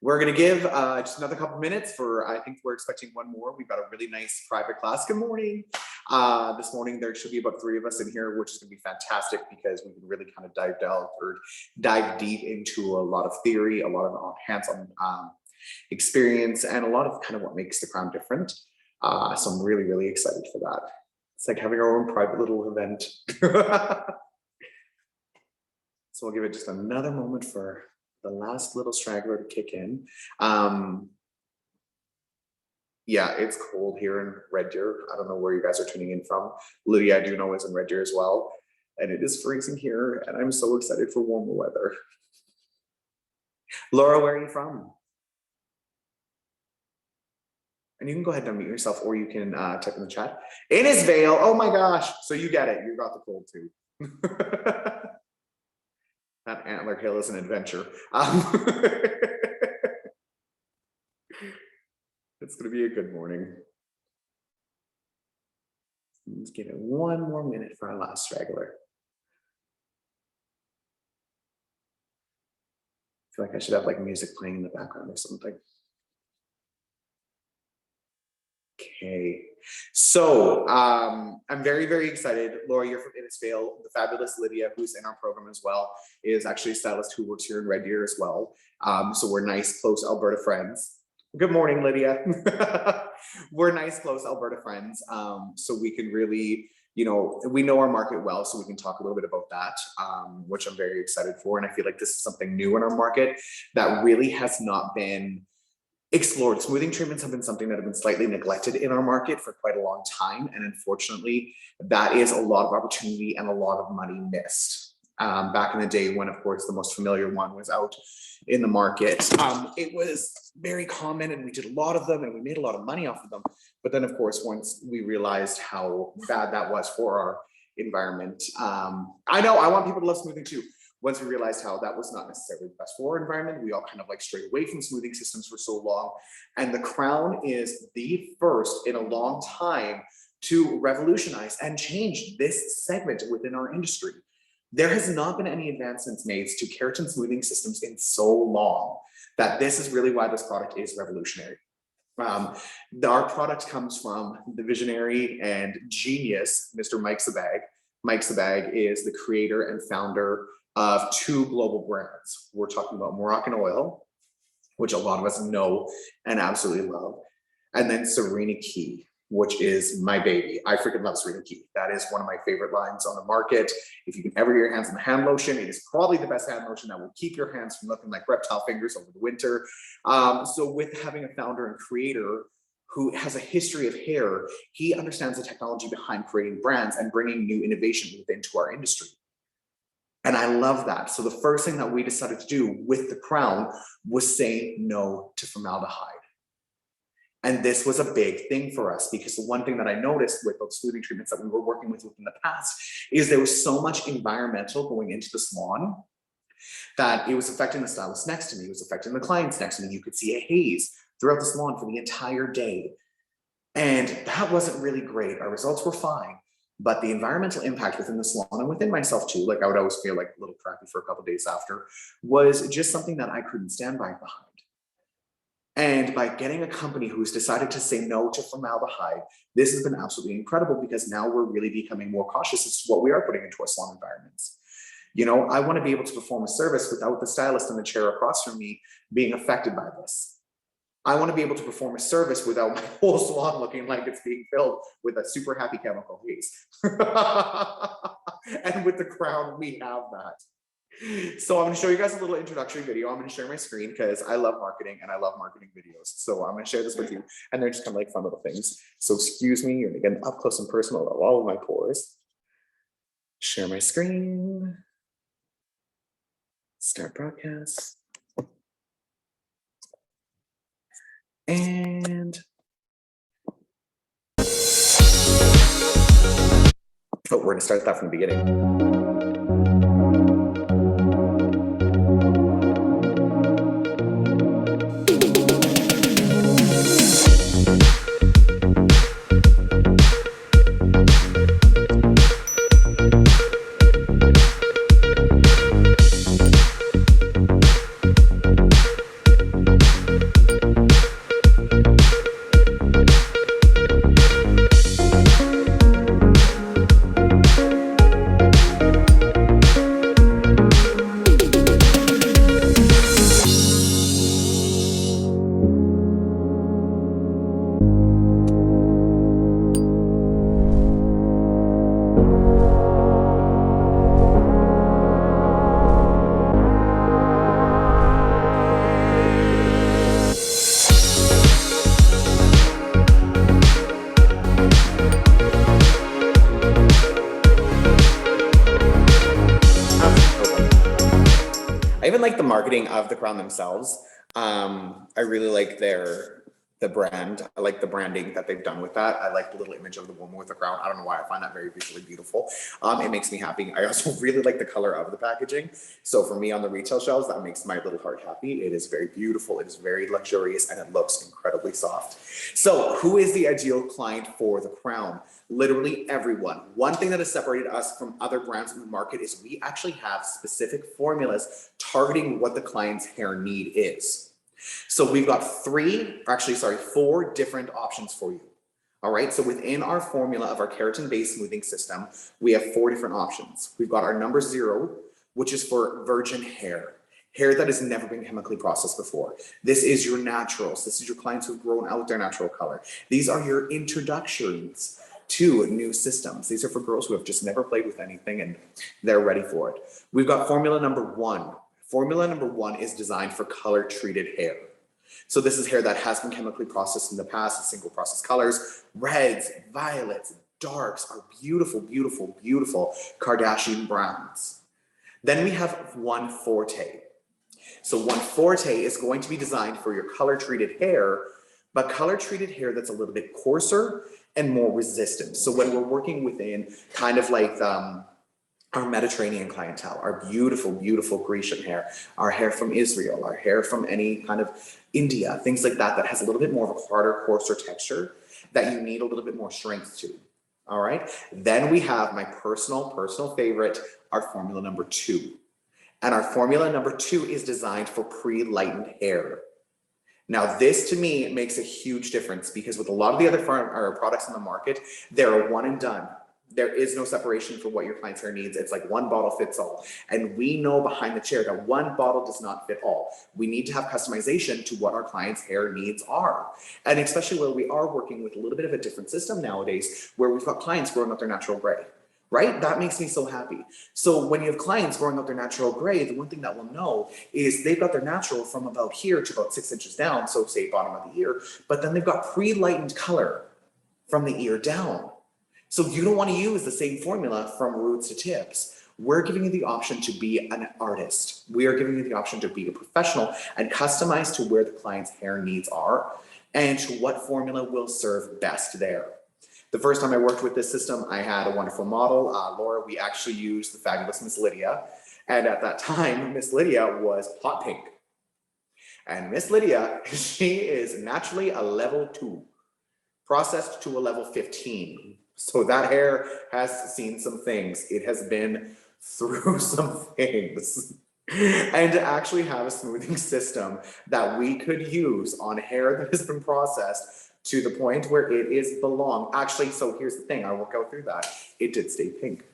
We're going to give just another couple minutes for, I think we're expecting one more. We've got a really nice private class. Good morning. This morning, there should be about 3 of us in here, which is going to be fantastic because we can really kind of dive deep into a lot of theory, a lot of hands-on experience, and a lot of kind of what makes the crown different. So I'm really, really excited for that. It's like having our own private little event. So we'll give it just another moment for the last little straggler to kick in. Yeah, it's cold here in Red Deer. I don't know where you guys are tuning in from. Lydia, I do know, is in Red Deer as well. And it is freezing here, and I'm so excited for warmer weather. Laura, where are you from? And you can go ahead and unmute yourself, or you can type in the chat. Innisfail, oh my gosh. So you get it, you got the cold too. That Antler Hill is an adventure. It's going to be a good morning. Let's give it one more minute for our last straggler. I feel like I should have like music playing in the background or something. Okay, so I'm very, very excited. Laura, you're from Innisfail. The fabulous Lydia, who's in our program as well, is actually a stylist who works here in Red Deer as well. So we're nice, close Alberta friends. Good morning, Lydia. We're nice, close Alberta friends. So we can really, you know, we know our market well, so we can talk a little bit about that, which I'm very excited for. And I feel like this is something new in our market that really has not been explored. Smoothing treatments have been something that have been slightly neglected in our market for quite a long time. And unfortunately, that is a lot of opportunity and a lot of money missed. Back in the day when, of course, the most familiar one was out in the market, it was very common and we did a lot of them and we made a lot of money off of them. But then, of course, once we realized how bad that was for our environment, I know I want people to love smoothing too. Once we realized how that was not necessarily the best for our environment, we all kind of like strayed away from smoothing systems for so long. And the crown is the first in a long time to revolutionize and change this segment within our industry. There has not been any advancements made to keratin smoothing systems in so long that this is really why this product is revolutionary. Our product comes from the visionary and genius, Mr. Mike Sabag. Mike Sabag is the creator and founder of 2 global brands. We're talking about Moroccan Oil, which a lot of us know and absolutely love, and then Serena Key, which is my baby. I freaking love Serena Key. That is one of my favorite lines on the market. If you can ever get your hands on the hand lotion, it is probably the best hand lotion that will keep your hands from looking like reptile fingers over the winter. So with having a founder and creator who has a history of hair, he understands the technology behind creating brands and bringing new innovation into our industry. And I love that. So the first thing that we decided to do with the crown was say no to formaldehyde. And this was a big thing for us because the one thing that I noticed with those smoothing treatments that we were working with in the past is there was so much environmental going into the salon that it was affecting the stylist next to me, it was affecting the clients next to me. You could see a haze throughout the salon for the entire day. And that wasn't really great. Our results were fine, but the environmental impact within the salon and within myself too, like I would always feel like a little crappy for a couple of days after, was just something that I couldn't stand behind. And by getting a company who's decided to say no to formaldehyde, this has been absolutely incredible because now we're really becoming more cautious as to what we are putting into our salon environments. You know, I want to be able to perform a service without the stylist in the chair across from me being affected by this. I want to be able to perform a service without my whole salon looking like it's being filled with a super happy chemical haze. And with the crown, we have that. So I'm going to show you guys a little introductory video. I'm going to share my screen because I love marketing and I love marketing videos. So I'm going to share this with you, and they're just kind of like fun little things. So excuse me, you're going to get up close and personal of all of my pores. Share my screen. Start broadcast. And oh, we're gonna start that from the beginning. I even like the marketing of the crown themselves. I really like the brand. I like the branding that they've done with that. I like the little image of the woman with the crown. I don't know why, I find that very visually beautiful. It makes me happy. I also really like the color of the packaging. So for me on the retail shelves, that makes my little heart happy. It is very beautiful. It is very luxurious and it looks incredibly soft. So who is the ideal client for the crown? Literally everyone. One thing that has separated us from other brands in the market is we actually have specific formulas targeting what the client's hair need is. So we've got four different options for you. All right, so within our formula of our keratin-based smoothing system, we have 4 different options. We've got our number 0, which is for virgin hair that has never been chemically processed before. This is your naturals. This is your clients who've grown out their natural color. These are your introductions to new systems. These are for girls who have just never played with anything and they're ready for it. We've got formula number 1. Formula number 1 is designed for color treated hair. So this is hair that has been chemically processed in the past, single process colors. Reds, violets, darks are beautiful, beautiful, beautiful Kardashian browns. Then we have 1 Forte. So 1 Forte is going to be designed for your color treated hair, but color treated hair that's a little bit coarser and more resistant. So when we're working within kind of like our Mediterranean clientele, our beautiful, beautiful Grecian hair, our hair from Israel, our hair from any kind of India, things like that, that has a little bit more of a harder, coarser texture that you need a little bit more strength to. All right. Then we have my personal favorite, our formula number 2. And our formula number 2 is designed for pre-lightened hair. Now, this to me makes a huge difference because with a lot of the other products in the market, they're one and done. There is no separation for what your client's hair needs. It's like one bottle fits all. And we know behind the chair that one bottle does not fit all. We need to have customization to what our client's hair needs are. And especially where we are working with a little bit of a different system nowadays, where we've got clients growing up their natural gray, right? That makes me so happy. So when you have clients growing up their natural gray, the one thing that we'll know is they've got their natural from about here to about 6 inches down, so say bottom of the ear, but then they've got pre-lightened color from the ear down. So you don't want to use the same formula from roots to tips. We're giving you the option to be an artist. We are giving you the option to be a professional and customize to where the client's hair needs are and to what formula will serve best there. The first time I worked with this system, I had a wonderful model, Laura. We actually used the fabulous Miss Lydia. And at that time, Miss Lydia was hot pink. And Miss Lydia, she is naturally a level 2, processed to a level 15. So that hair has seen some things. It has been through some things. And to actually have a smoothing system that we could use on hair that has been processed to the point where it is belong. Actually, so here's the thing, I won't go through that. It did stay pink.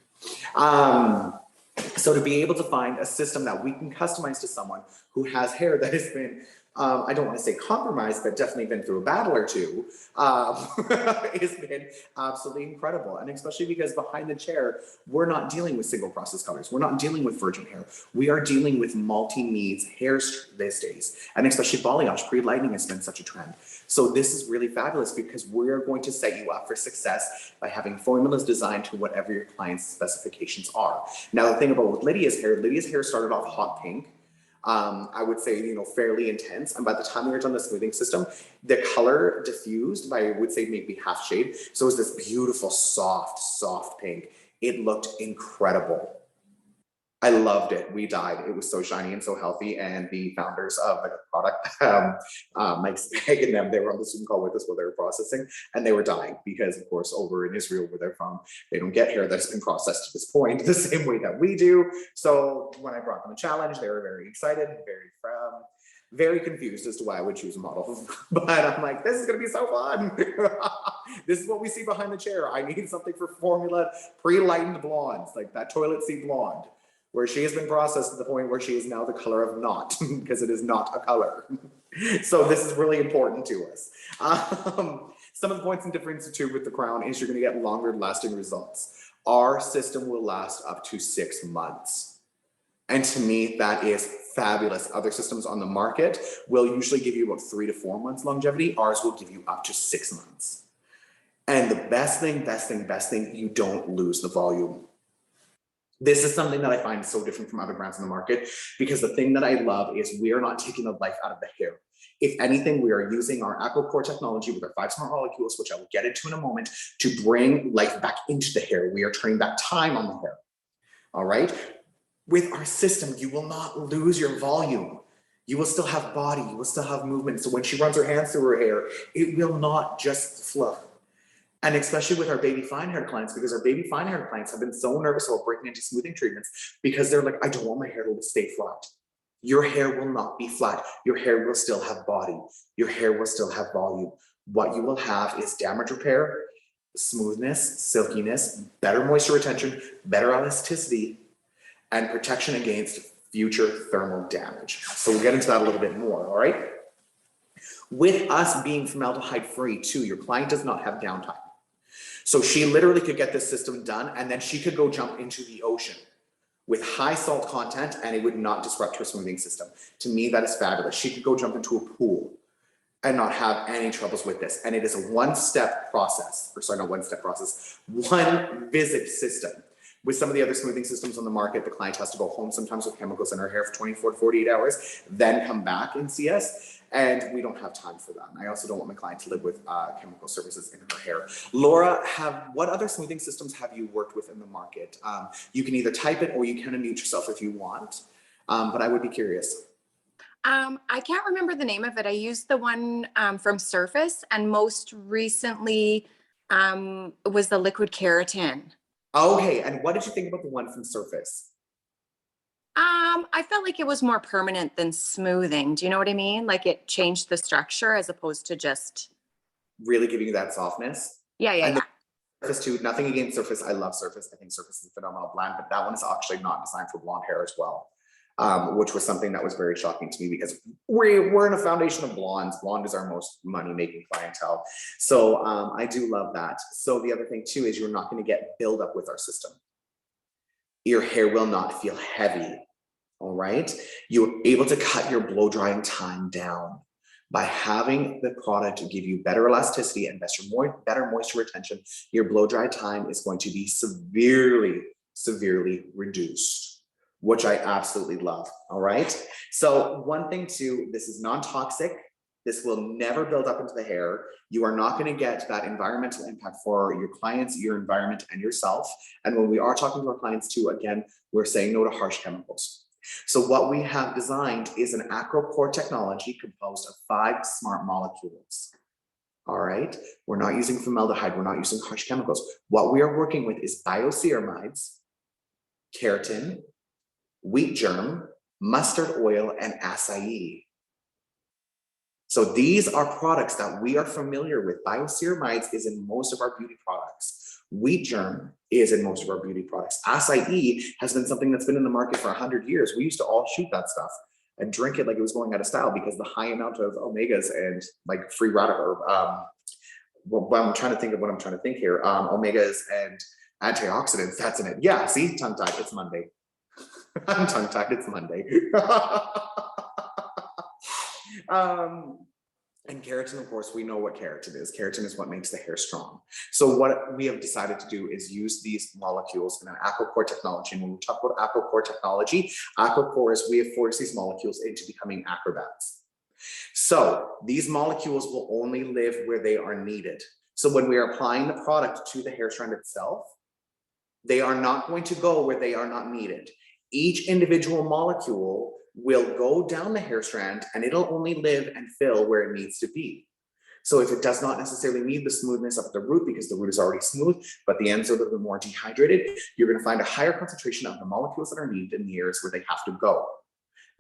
So to be able to find a system that we can customize to someone who has hair that has been, I don't want to say compromised, but definitely been through a battle or two, has been absolutely incredible. And especially because behind the chair, we're not dealing with single process colors. We're not dealing with virgin hair. We are dealing with multi-needs hair these days. And especially balayage, pre-lightening has been such a trend. So this is really fabulous because we're going to set you up for success by having formulas designed to whatever your client's specifications are. Now, the thing about with Lydia's hair started off hot pink. I would say, fairly intense. And by the time we were done the smoothing system, the color diffused by, I would say, maybe half shade. So it was this beautiful, soft pink. It looked incredible. I loved it. We died. It was so shiny and so healthy. And the founders of the product, Mike Spag and them, they were on the Zoom call with us while they were processing, and they were dying because, of course, over in Israel, where they're from, they don't get hair that's been processed to this point the same way that we do. So when I brought them a challenge, they were very excited, very confused as to why I would choose a model. But I'm like, this is going to be so fun. This is what we see behind the chair. I need something for formula pre-lightened blondes, like that toilet seat blonde, where she has been processed to the point where she is now the color of not, because it is not a color. So this is really important to us. Some of the points and difference too with the crown is you're going to get longer lasting results. Our system will last up to 6 months. And to me, that is fabulous. Other systems on the market will usually give you about 3 to 4 months longevity. Ours will give you up to 6 months. And the best thing, you don't lose the volume. This is something that I find so different from other brands in the market, because the thing that I love is we are not taking the life out of the hair. If anything, we are using our AquaCore technology with our 5 smart molecules, which I will get into in a moment, to bring life back into the hair. We are turning back time on the hair. All right. With our system, you will not lose your volume. You will still have body, you will still have movement. So when she runs her hands through her hair, it will not just fluff. And especially with our baby fine haired clients, because our baby fine haired clients have been so nervous about breaking into smoothing treatments because they're like, I don't want my hair to stay flat. Your hair will not be flat. Your hair will still have body. Your hair will still have volume. What you will have is damage repair, smoothness, silkiness, better moisture retention, better elasticity, and protection against future thermal damage. So we'll get into that a little bit more, all right? With us being formaldehyde free too, your client does not have downtime. So she literally could get this system done and then she could go jump into the ocean with high salt content and it would not disrupt her smoothing system. To me, that is fabulous. She could go jump into a pool and not have any troubles with this. And it is a one-step process, or sorry, not one-step process, one visit system. With some of the other smoothing systems on the market, the client has to go home sometimes with chemicals in her hair for 24 to 48 hours, then come back and see us. And we don't have time for that. And I also don't want my client to live with chemical services in her hair. Laura, what other smoothing systems have you worked with in the market? You can either type it or you can unmute yourself if you want, but I would be curious. I can't remember the name of it. I used the one from Surface, and most recently was the liquid keratin. Okay, and what did you think about the one from Surface? I felt like it was more permanent than smoothing. Do you know what I mean? Like it changed the structure as opposed to just really giving you that softness. Yeah. Surface too, nothing against Surface. I love Surface. I think Surface is a phenomenal brand, but that one is actually not designed for blonde hair as well, which was something that was very shocking to me because we're in a foundation of blondes. Blonde is our most money-making clientele. So I do love that. So the other thing too is you're not going to get buildup with our system. Your hair will not feel heavy. All right. You're able to cut your blow drying time down by having the product to give you better elasticity and better moisture retention. Your blow dry time is going to be severely reduced, which I absolutely love. All right. So one thing too, this is non-toxic. This will never build up into the hair. You are not going to get that environmental impact for your clients, your environment, and yourself. And when we are talking to our clients too, again, we're saying no to harsh chemicals. So what we have designed is an AquaCore technology composed of 5 smart molecules. All right. We're not using formaldehyde. We're not using harsh chemicals. What we are working with is bioceramides, keratin, wheat germ, mustard oil, and acai. So these are products that we are familiar with. Bioceramides is in most of our beauty products. Wheat germ is in most of our beauty products. Acai has been something that's been in the market for 100 years. We used to all shoot that stuff and drink it like it was going out of style because the high amount of omegas and like free radical, I'm trying to think of what I'm trying to think here. Omegas and antioxidants, that's in it. Yeah, see, tongue-tied, it's Monday. I'm tongue-tied, it's Monday. And keratin, of course, we know what keratin is. Keratin is what makes the hair strong. So what we have decided to do is use these molecules in an aquacore technology. And when we talk about aquacore technology, aquacore is we have forced these molecules into becoming acrobats. So these molecules will only live where they are needed. So when we are applying the product to the hair strand itself, they are not going to go where they are not needed. Each individual molecule will go down the hair strand and it'll only live and fill where it needs to be. So if it does not necessarily need the smoothness of the root because the root is already smooth, but the ends are a little bit more dehydrated, you're going to find a higher concentration of the molecules that are needed in the areas where they have to go.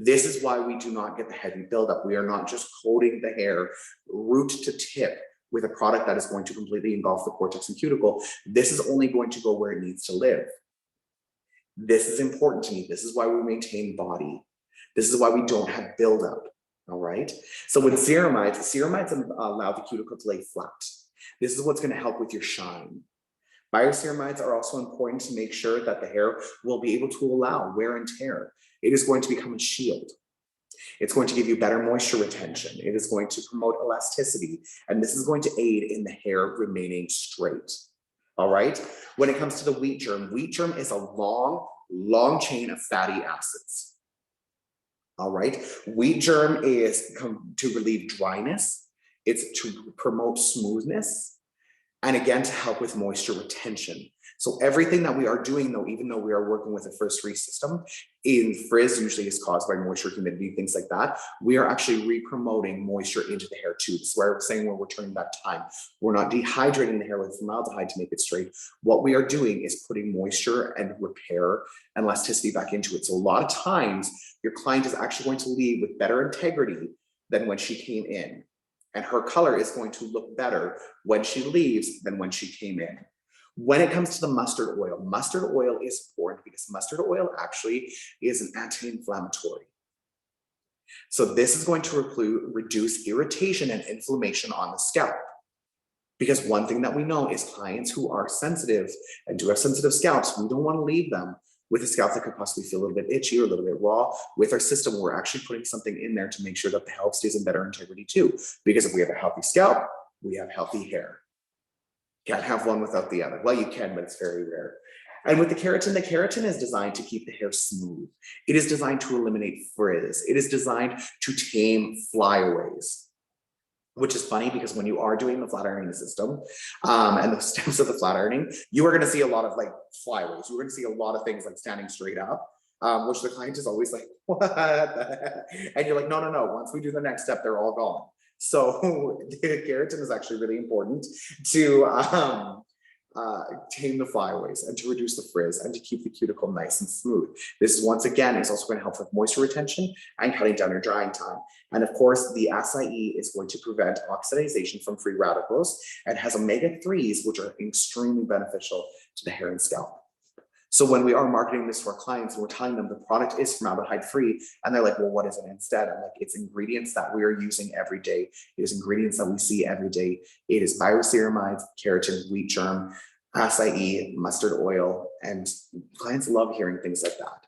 This is why we do not get the heavy buildup. We are not just coating the hair root to tip with a product that is going to completely engulf the cortex and cuticle. This is only going to go where it needs to live. This is important to me. This is why we maintain body. This is why we don't have buildup, all right? So with ceramides allow the cuticle to lay flat. This is what's gonna help with your shine. Bioceramides are also important to make sure that the hair will be able to allow wear and tear. It is going to become a shield. It's going to give you better moisture retention. It is going to promote elasticity, and this is going to aid in the hair remaining straight. All right. When it comes to the wheat germ is a long chain of fatty acids. All right. Wheat germ is to relieve dryness. It's to promote smoothness. And again, to help with moisture retention. So everything that we are doing, though, even though we are working with a frizz-free system, in frizz usually is caused by moisture, humidity, things like that. We are actually re-promoting moisture into the hair too. This is where we're saying we're turning back time. We're not dehydrating the hair with formaldehyde to make it straight. What we are doing is putting moisture and repair and elasticity back into it. So a lot of times your client is actually going to leave with better integrity than when she came in. And her color is going to look better when she leaves than when she came in. When it comes to the mustard oil is important because mustard oil actually is an anti-inflammatory. So this is going to reduce irritation and inflammation on the scalp. Because one thing that we know is clients who are sensitive and do have sensitive scalps, we don't want to leave them with a scalp that could possibly feel a little bit itchy or a little bit raw. With our system, we're actually putting something in there to make sure that the health stays in better integrity too. Because if we have a healthy scalp, we have healthy hair. Can't have one without the other. Well, you can, but it's very rare. And with the keratin is designed to keep the hair smooth. It is designed to eliminate frizz. It is designed to tame flyaways. Which is funny because when you are doing the flat ironing system and the steps of the flat ironing, you are going to see a lot of like flyaways. You're going to see a lot of things like standing straight up, which the client is always like, what the heck? And you're like, no. Once we do the next step, they're all gone. So the keratin is actually really important to tame the flyaways and to reduce the frizz and to keep the cuticle nice and smooth. This once again is also going to help with moisture retention and cutting down your drying time. And of course, the acai is going to prevent oxidation from free radicals and has omega-3s, which are extremely beneficial to the hair and scalp. So when we are marketing this to our clients and we're telling them the product is formaldehyde free, and they're like, well, what is it instead? I'm like, it's ingredients that we are using every day. It is ingredients that we see every day. It is bioceramides, keratin, wheat germ, acai, mustard oil, and clients love hearing things like that.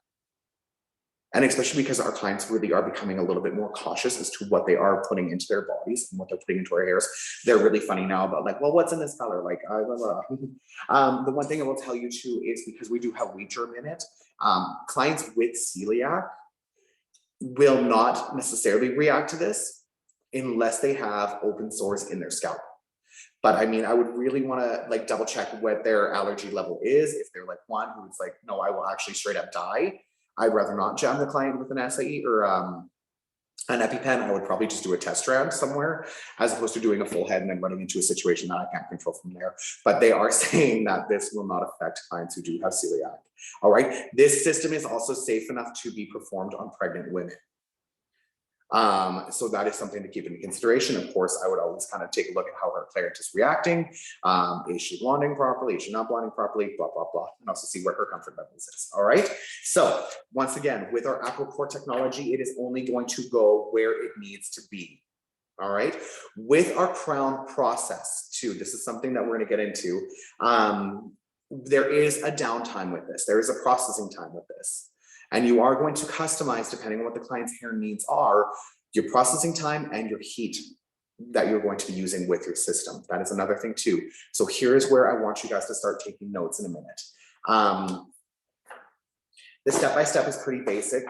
And especially because our clients really are becoming a little bit more cautious as to what they are putting into their bodies and what they're putting into our hairs. They're really funny now about like, well, what's in this color? Like, the one thing I will tell you too is because we do have wheat germ in it, clients with celiac will not necessarily react to this unless they have open sores in their scalp. But I mean, I would really want to like double check what their allergy level is. If they're like one who's like, no, I will actually straight up die. I'd rather not jam the client with an acai or an EpiPen. I would probably just do a test round somewhere as opposed to doing a full head and then running into a situation that I can't control from there. But they are saying that this will not affect clients who do have celiac. All right. This system is also safe enough to be performed on pregnant women. So that is something to keep into consideration. Of course, I would always kind of take a look at how her client is reacting. Is she blonding properly? Is she not blonding properly? Blah, blah, blah. And also see what her comfort levels is. All right. So once again, with our aquacore technology, it is only going to go where it needs to be. All right. With our crown process too, this is something that we're going to get into. There is a downtime with this. There is a processing time with this. And you are going to customize, depending on what the client's hair needs are, your processing time and your heat that you're going to be using with your system. That is another thing too. So here's where I want you guys to start taking notes in a minute. The step-by-step is pretty basic,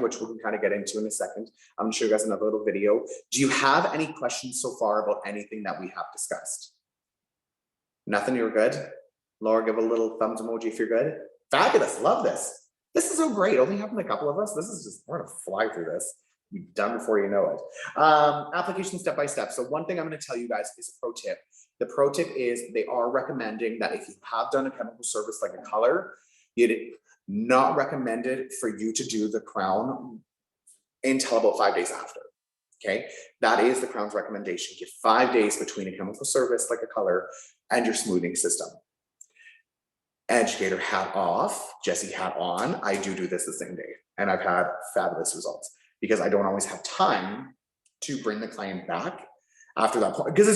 which we can kind of get into in a second. I'm gonna show you guys another little video. Do you have any questions so far about anything that we have discussed? Nothing, you're good? Laura, give a little thumbs emoji if you're good. Fabulous, love this. This is so great, only having a couple of us. This is just, we're gonna fly through this. Be done before you know it. Application step-by-step. So one thing I'm gonna tell you guys is a pro tip. The pro tip is they are recommending that if you have done a chemical service like a color, it's not recommended for you to do the crown until about 5 days after. Okay, that is the crown's recommendation. Give 5 days between a chemical service like a color and your smoothing system. Educator hat off, Jesse hat on. I do this the same day, and I've had fabulous results because I don't always have time to bring the client back after that point, because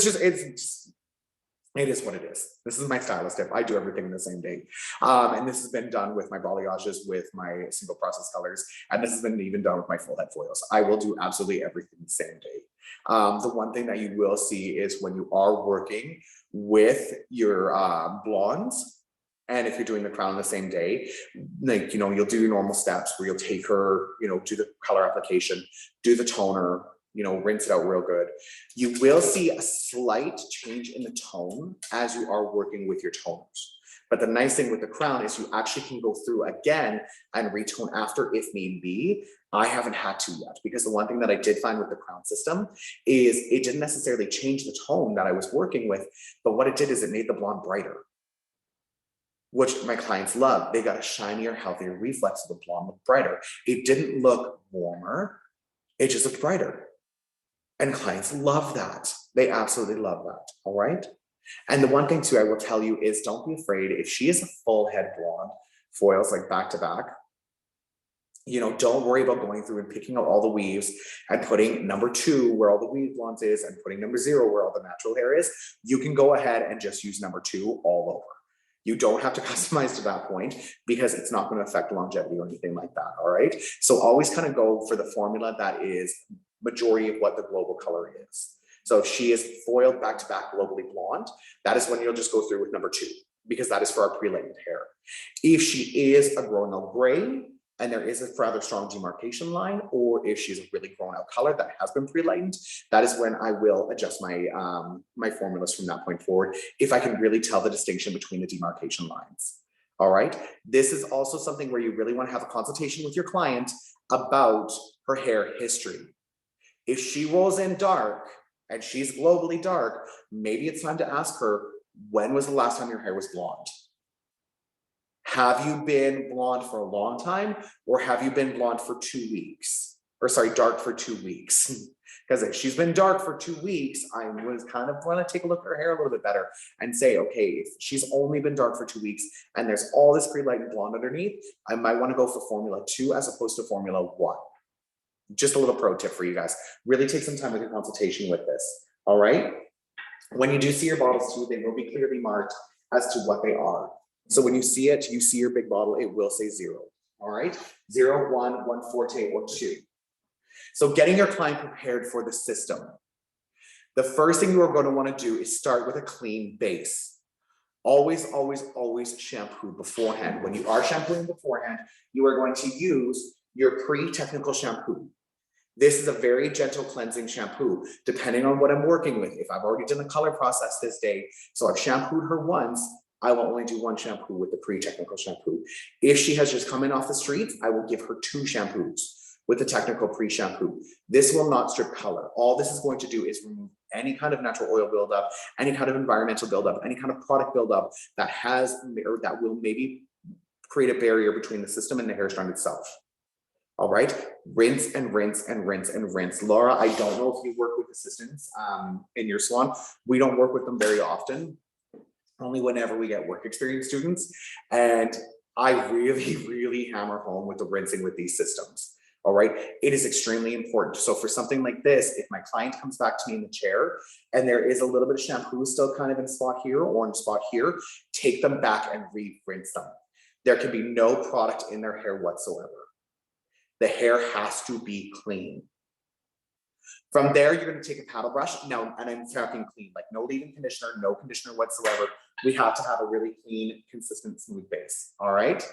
it is what it is. This is my stylist tip. I do everything in the same day. And this has been done with my balayages, with my single process colors, and this has been even done with my full head foils. I will do absolutely everything the same day. The one thing that you will see is when you are working with your blondes, and if you're doing the crown the same day, like, you know, you'll do your normal steps where you'll take her, you know, do the color application, do the toner, you know, rinse it out real good. You will see a slight change in the tone as you are working with your toners. But the nice thing with the crown is you actually can go through again and retone after if need be. I haven't had to yet, because the one thing that I did find with the crown system is it didn't necessarily change the tone that I was working with, but what it did is it made the blonde brighter, which my clients love. They got a shinier, healthier reflex of the blonde look brighter. It didn't look warmer, it just looked brighter. And clients love that. They absolutely love that, all right? And the one thing too, I will tell you is don't be afraid. If she is a full head blonde, foils like back to back, you know, don't worry about going through and picking out all the weaves and putting number 2 where all the weave blondes is and putting number 0 where all the natural hair is. You can go ahead and just use number 2 all over. You don't have to customize to that point because it's not going to affect longevity or anything like that, all right? So always kind of go for the formula that is majority of what the global color is. So if she is foiled back to back globally blonde, that is when you'll just go through with number 2, because that is for our pre-lightened hair. If she is a grown out gray and there is a rather strong demarcation line, or if she's a really grown out color that has been pre-lightened, that is when I will adjust my my formulas from that point forward, if I can really tell the distinction between the demarcation lines. All right. This is also something where you really want to have a consultation with your client about her hair history. If she rolls in dark and she's globally dark, maybe it's time to ask her, when was the last time your hair was blonde? Have you been blonde for a long time, or have you been blonde for 2 weeks? Or sorry, dark for 2 weeks. Because if she's been dark for 2 weeks, I was kind of want to take a look at her hair a little bit better and say, okay, if she's only been dark for 2 weeks and there's all this pre-lightened blonde underneath, I might want to go for formula 2 as opposed to formula 1. Just a little pro tip for you guys. Really take some time with your consultation with this, all right? When you do see your bottles too, they will be clearly marked as to what they are. So when you see it, you see your big bottle, it will say 0, all right? 0, 1, 1 forte, or 2. So getting your client prepared for the system. The first thing you are going to want to do is start with a clean base. Always, always, always shampoo beforehand. When you are shampooing beforehand, you are going to use your pre-technical shampoo. This is a very gentle cleansing shampoo, depending on what I'm working with. If I've already done the color process this day, so I've shampooed her once, I will only do 1 shampoo with the pre-technical shampoo. If she has just come in off the streets, I will give her 2 shampoos with the technical pre-shampoo. This will not strip color. All this is going to do is remove any kind of natural oil buildup, any kind of environmental buildup, any kind of product buildup that has, or that will maybe create a barrier between the system and the hair strand itself. All right, rinse and rinse and rinse and rinse. Laura, I don't know if you work with assistants in your salon. We don't work with them very often, only whenever we get work experience students. And I really, really hammer home with the rinsing with these systems. All right, it is extremely important. So for something like this, if my client comes back to me in the chair and there is a little bit of shampoo still kind of in spot here or in spot here, take them back and re-rinse them. There can be no product in their hair whatsoever. The hair has to be clean. From there, you're going to take a paddle brush. Now, and I'm talking clean, like no leave-in conditioner, no conditioner whatsoever. We have to have a really clean, consistent, smooth base. All right.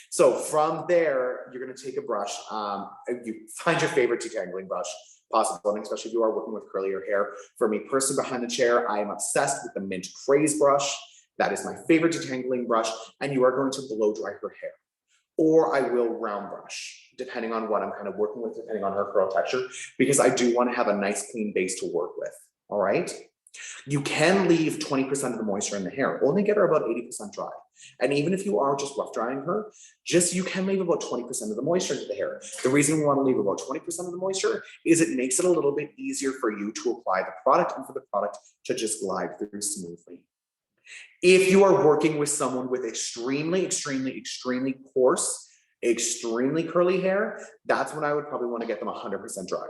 So from there, you're going to take a brush. You find your favorite detangling brush possible, and especially if you are working with curlier hair. For me personally, behind the chair, I am obsessed with the Mint Craze brush. That is my favorite detangling brush, and you are going to blow dry her hair. Or I will round brush, depending on what I'm kind of working with, depending on her curl texture, because I do want to have a nice clean base to work with. All right. You can leave 20% of the moisture in the hair, only get her about 80% dry. And even if you are just rough drying her, you can leave about 20% of the moisture into the hair. The reason we want to leave about 20% of the moisture is it makes it a little bit easier for you to apply the product and for the product to just glide through smoothly. If you are working with someone with extremely, extremely, extremely coarse, extremely curly hair, that's when I would probably want to get them 100% dry.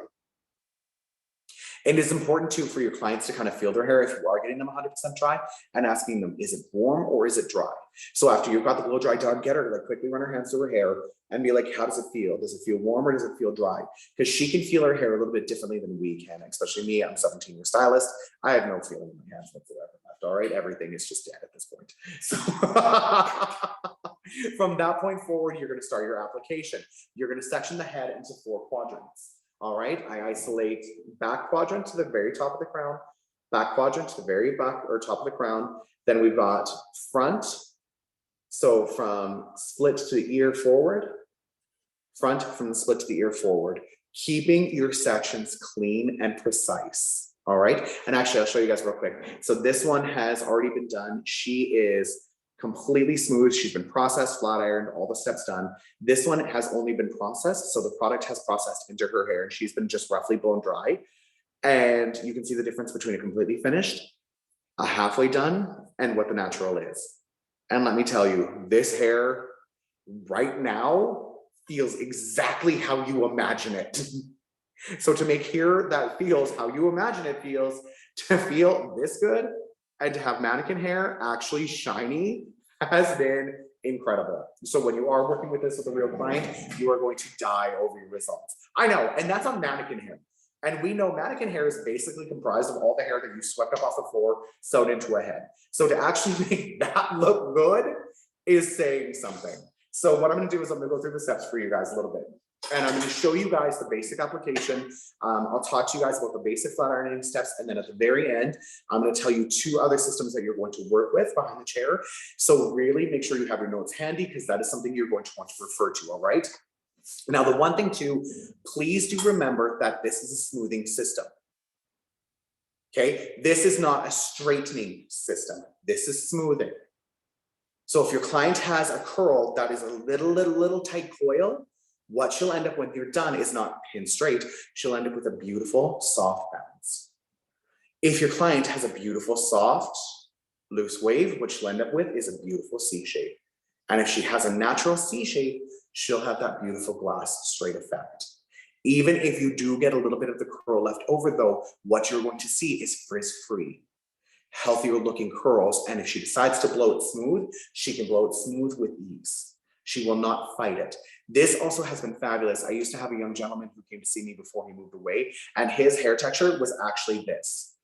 And it's important too for your clients to kind of feel their hair if you are getting them 100% dry and asking them, is it warm or is it dry? So after you've got the blow dry done, get her to like quickly run her hands through her hair and be like, how does it feel? Does it feel warm or does it feel dry? Because she can feel her hair a little bit differently than we can, especially me. I'm a 17-year stylist. I have no feeling in my hands whatsoever left. All right, everything is just dead at this point. So from that point forward, you're going to start your application. You're going to section the head into 4 quadrants. All right, I isolate back quadrant to the very top of the crown, back quadrant to the very back or top of the crown. Then we've got front. So from split to the ear forward, front from the split to the ear forward, keeping your sections clean and precise. All right, and actually I'll show you guys real quick. So this one has already been done. She is completely smooth. She's been processed, flat ironed, all the steps done. This one has only been processed. So the product has processed into her hair and she's been just roughly blown dry. And you can see the difference between a completely finished, a halfway done, and what the natural is. And let me tell you, this hair right now feels exactly how you imagine it. So to make hair that feels how you imagine it feels, to feel this good, and to have mannequin hair actually shiny has been incredible. So when you are working with this with a real client, you are going to die over your results. I know, and that's on mannequin hair. And we know mannequin hair is basically comprised of all the hair that you swept up off the floor, sewed into a head. So to actually make that look good is saying something. So what I'm gonna do is I'm gonna go through the steps for you guys a little bit. And I'm going to show you guys the basic application. I'll talk to you guys about the basic flat ironing steps. And then at the very end, I'm going to tell you 2 other systems that you're going to work with behind the chair. So really make sure you have your notes handy because that is something you're going to want to refer to, all right? Now, the one thing too, please do remember that this is a smoothing system. Okay, this is not a straightening system. This is smoothing. So if your client has a curl that is a little tight coil, what she'll end up when you're done is not pin straight. She'll end up with a beautiful, soft bounce. If your client has a beautiful, soft, loose wave, what she'll end up with is a beautiful C shape. And if she has a natural C shape, she'll have that beautiful glass straight effect. Even if you do get a little bit of the curl left over though, what you're going to see is frizz-free, healthier looking curls. And if she decides to blow it smooth, she can blow it smooth with ease. She will not fight it. This also has been fabulous. I used to have a young gentleman who came to see me before he moved away, and his hair texture was actually this.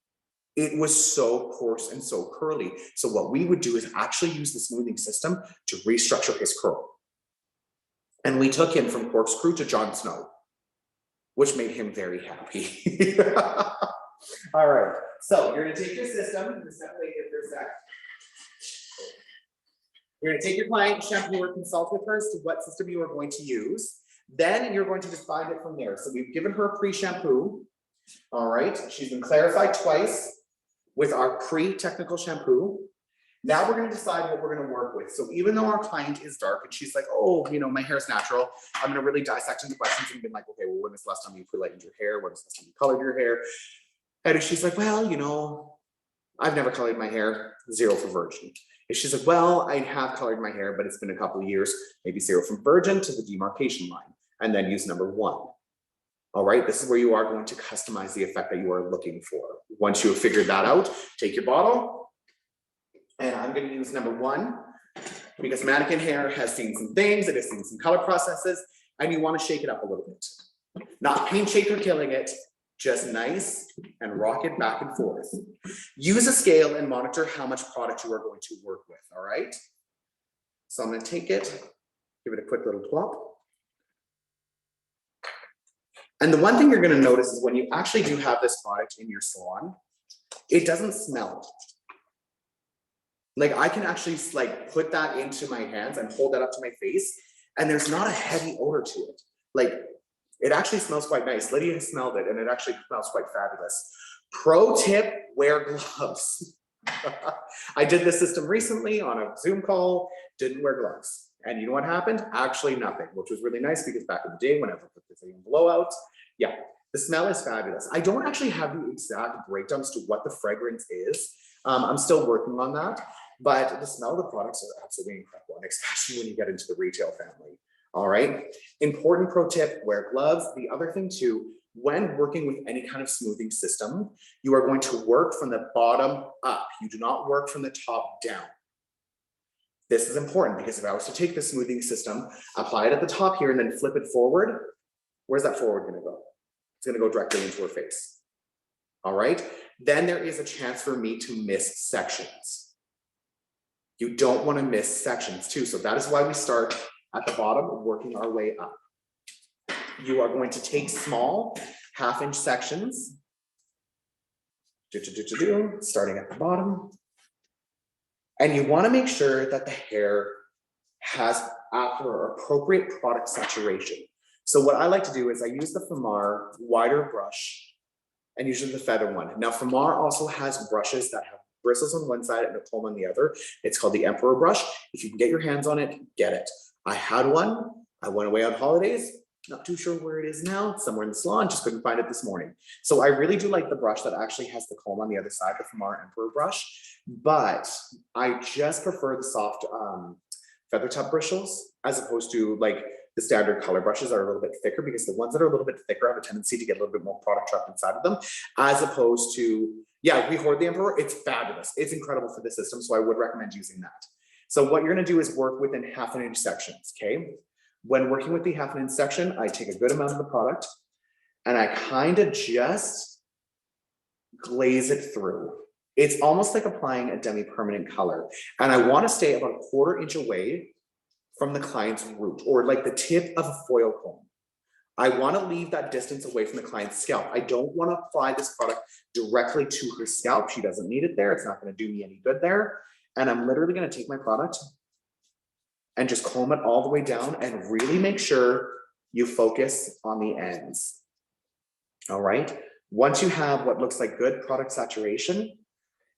It was so coarse and so curly. So what we would do is actually use the smoothing system to restructure his curl. And we took him from corkscrew to Jon Snow, which made him very happy. All right, so you're gonna take your system, you're going to take your client, shampoo, or consult with her as to what system you are going to use. Then you're going to decide it from there. So we've given her a pre-shampoo. All right, she's been clarified twice with our pre-technical shampoo. Now we're going to decide what we're going to work with. So even though our client is dark and she's like, oh, you know, my hair is natural, I'm going to really dissect into questions and be like, okay, well, when was the last time you pre-lightened your hair? When was the last time you colored your hair? And if she's like, well, you know, I've never colored my hair, 0 for virgin. If she's like, well, I have colored my hair, but it's been a couple of years, maybe 0 from virgin to the demarcation line, and then use number 1. All right, this is where you are going to customize the effect that you are looking for. Once you have figured that out, take your bottle, and I'm going to use number 1 because mannequin hair has seen some things, it has seen some color processes, and you want to shake it up a little bit. Not paint shake or killing it, Just nice and rock it back and forth. Use a scale and monitor how much product you are going to work with, all right? So I'm gonna take it, give it a quick little plop. And the one thing you're gonna notice is when you actually do have this product in your salon, it doesn't smell. Like I can actually like put that into my hands and hold that up to my face, and there's not a heavy odor to it. Like it actually smells quite nice. Lydia has smelled it and it actually smells quite fabulous. Pro tip, wear gloves. I did this system recently on a Zoom call, didn't wear gloves. And you know what happened? Actually nothing, which was really nice because back in the day, whenever I put this in blowout, yeah, the smell is fabulous. I don't actually have the exact breakdowns to what the fragrance is. I'm still working on that, but the smell of the products are absolutely incredible, and especially when you get into the retail family. All right, important pro tip, wear gloves. The other thing too, when working with any kind of smoothing system, you are going to work from the bottom up. You do not work from the top down. This is important because if I was to take the smoothing system, apply it at the top here and then flip it forward, where's that forward gonna go? It's gonna go directly into her face. All right, then there is a chance for me to miss sections. You don't wanna miss sections too. So that is why we start at the bottom, working our way up. You are going to take small 1/2 inch sections, starting at the bottom. And you want to make sure that the hair has appropriate product saturation. So what I like to do is I use the Famar wider brush and usually the feather one. Now Famar also has brushes that have bristles on one side and a comb on the other. It's called the Emperor brush. If you can get your hands on it, get it. I had one, I went away on holidays, not too sure where it is now, it's somewhere in the salon, just couldn't find it this morning. So I really do like the brush that actually has the comb on the other side, the Famar Emperor brush, but I just prefer the soft feather top bristles as opposed to like the standard color brushes that are a little bit thicker, because the ones that are a little bit thicker have a tendency to get a little bit more product trapped inside of them, as opposed to, yeah, we hoard the Emperor, it's fabulous. It's incredible for the system, so I would recommend using that. So what you're gonna do is work within 1/2 inch sections, okay? When working with the 1/2 inch section, I take a good amount of the product and I kind of just glaze it through. It's almost like applying a demi-permanent color. And I want to stay about 1/4 inch away from the client's root, or like the tip of a foil comb. I want to leave that distance away from the client's scalp. I don't want to apply this product directly to her scalp. She doesn't need it there. It's not going to do me any good there. And I'm literally going to take my product and just comb it all the way down and really make sure you focus on the ends. All right. Once you have what looks like good product saturation,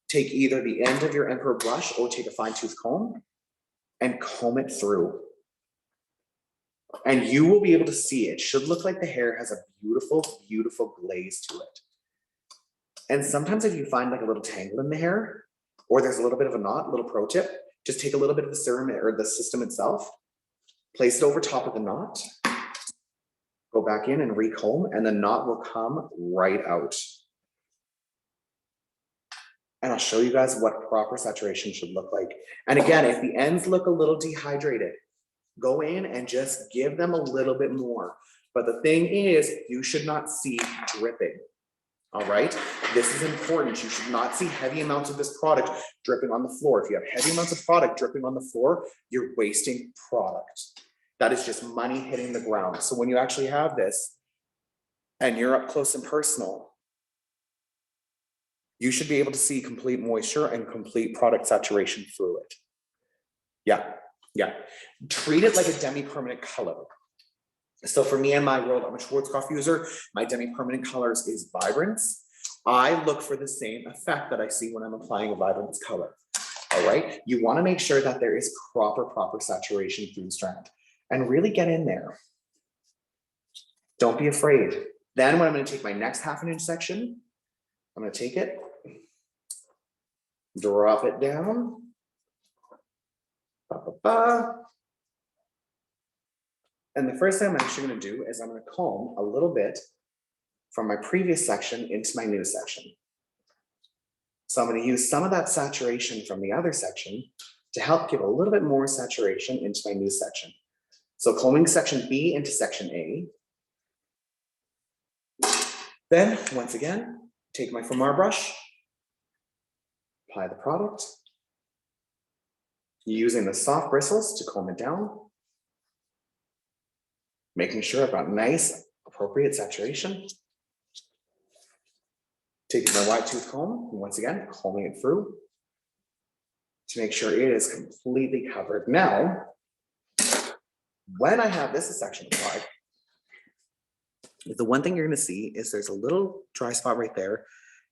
take either the end of your Emperor brush or take a fine tooth comb and comb it through. And you will be able to see it. Should look like the hair has a beautiful, beautiful glaze to it. And sometimes if you find like a little tangle in the hair, or there's a little bit of a knot, little pro tip, just take a little bit of the serum or the system itself, place it over top of the knot, go back in and recomb, and the knot will come right out. And I'll show you guys what proper saturation should look like. And again, if the ends look a little dehydrated, go in and just give them a little bit more. But the thing is, you should not see dripping. All right, this is important. You should not see heavy amounts of this product dripping on the floor. If you have heavy amounts of product dripping on the floor, you're wasting product. That is just money hitting the ground. So when you actually have this and you're up close and personal, you should be able to see complete moisture and complete product saturation through it. Yeah, yeah. Treat it like a demi-permanent color. So for me and my world, I'm a Schwarzkopf user. My demi-permanent colors is Vibrance. I look for the same effect that I see when I'm applying a Vibrance color. All right, you want to make sure that there is proper saturation through the strand, and really get in there. Don't be afraid. Then when I'm going to take my next 1/2 inch section, I'm going to take it, drop it down. And the first thing I'm actually going to do is I'm going to comb a little bit from my previous section into my new section. So I'm going to use some of that saturation from the other section to help give a little bit more saturation into my new section. So combing section B into section A. Then, once again, take my Famar brush, apply the product, using the soft bristles to comb it down, making sure I've got nice, appropriate saturation. Taking my wide tooth comb, and once again, combing it through to make sure it is completely covered. Now, when I have this section applied, the one thing you're going to see is there's a little dry spot right there,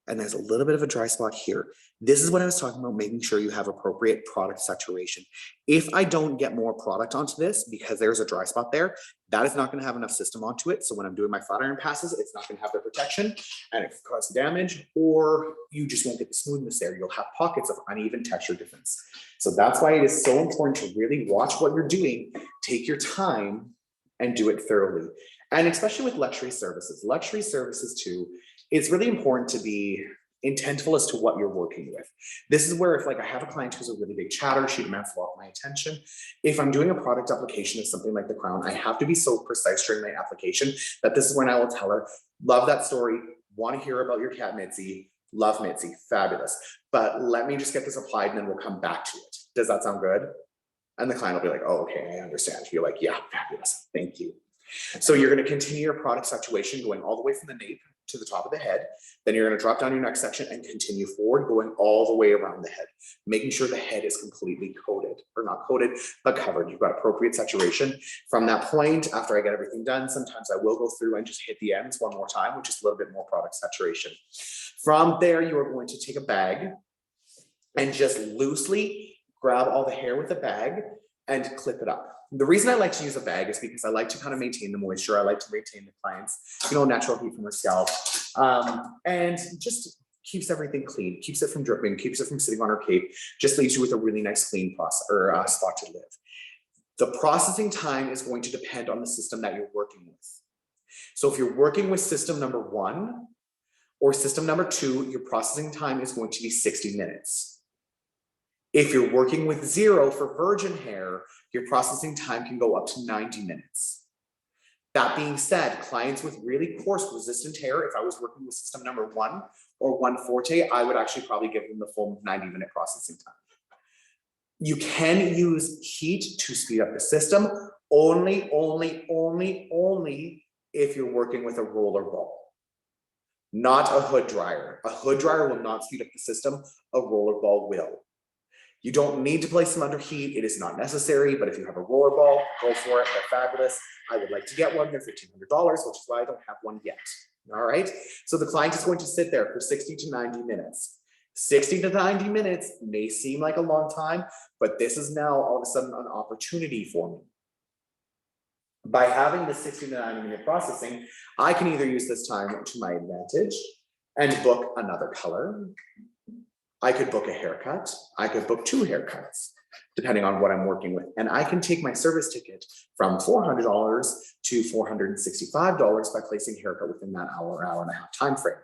and there's a little bit of a dry spot here. This is what I was talking about, making sure you have appropriate product saturation. If I don't get more product onto this because there's a dry spot there, that is not going to have enough system onto it. So when I'm doing my flat iron passes, it's not going to have the protection and it can cause damage, or you just won't get the smoothness there. You'll have pockets of uneven texture difference. So that's why it is so important to really watch what you're doing, take your time and do it thoroughly. And especially with luxury services too, it's really important to be intentful as to what you're working with. This is where if like I have a client who's a really big chatter, she demands a lot of my attention. If I'm doing a product application of something like the crown, I have to be so precise during my application that this is when I will tell her, love that story, want to hear about your cat Mitzi, love Mitzi, fabulous. But let me just get this applied and then we'll come back to it. Does that sound good? And the client will be like, oh, okay, I understand. You're like, yeah, fabulous, thank you. So you're going to continue your product saturation going all the way from the nape to the top of the head. Then you're going to drop down your next section and continue forward, going all the way around the head, making sure the head is completely coated, or not coated, but covered. You've got appropriate saturation. From that point, after I get everything done, sometimes I will go through and just hit the ends one more time, which is a little bit more product saturation. From there, you are going to take a bag and just loosely grab all the hair with the bag and clip it up. The reason I like to use a bag is because I like to kind of maintain the moisture. I like to maintain the client's, natural heat from her scalp, and just keeps everything clean, keeps it from dripping, keeps it from sitting on her cape, just leaves you with a really nice clean spot to live. The processing time is going to depend on the system that you're working with. So if you're working with system number 1 or system number 2, your processing time is going to be 60 minutes. If you're working with 0 for virgin hair, your processing time can go up to 90 minutes. That being said, clients with really coarse resistant hair, if I was working with system number 1 or 1 Forte, I would actually probably give them the full 90-minute processing time. You can use heat to speed up the system, only if you're working with a roller ball, not a hood dryer. A hood dryer will not speed up the system, a roller ball will. You don't need to place them under heat. It is not necessary, but if you have a roller ball, go for it. They're fabulous. I would like to get one. They're $1,500, which is why I don't have one yet. All right. So the client is going to sit there for 60 to 90 minutes. 60 to 90 minutes may seem like a long time, but this is now all of a sudden an opportunity for me. By having the 60 to 90-minute processing, I can either use this time to my advantage and book another color. I could book a haircut. I could book 2 haircuts, depending on what I'm working with. And I can take my service ticket from $400 to $465 by placing a haircut within that hour and a half time frame.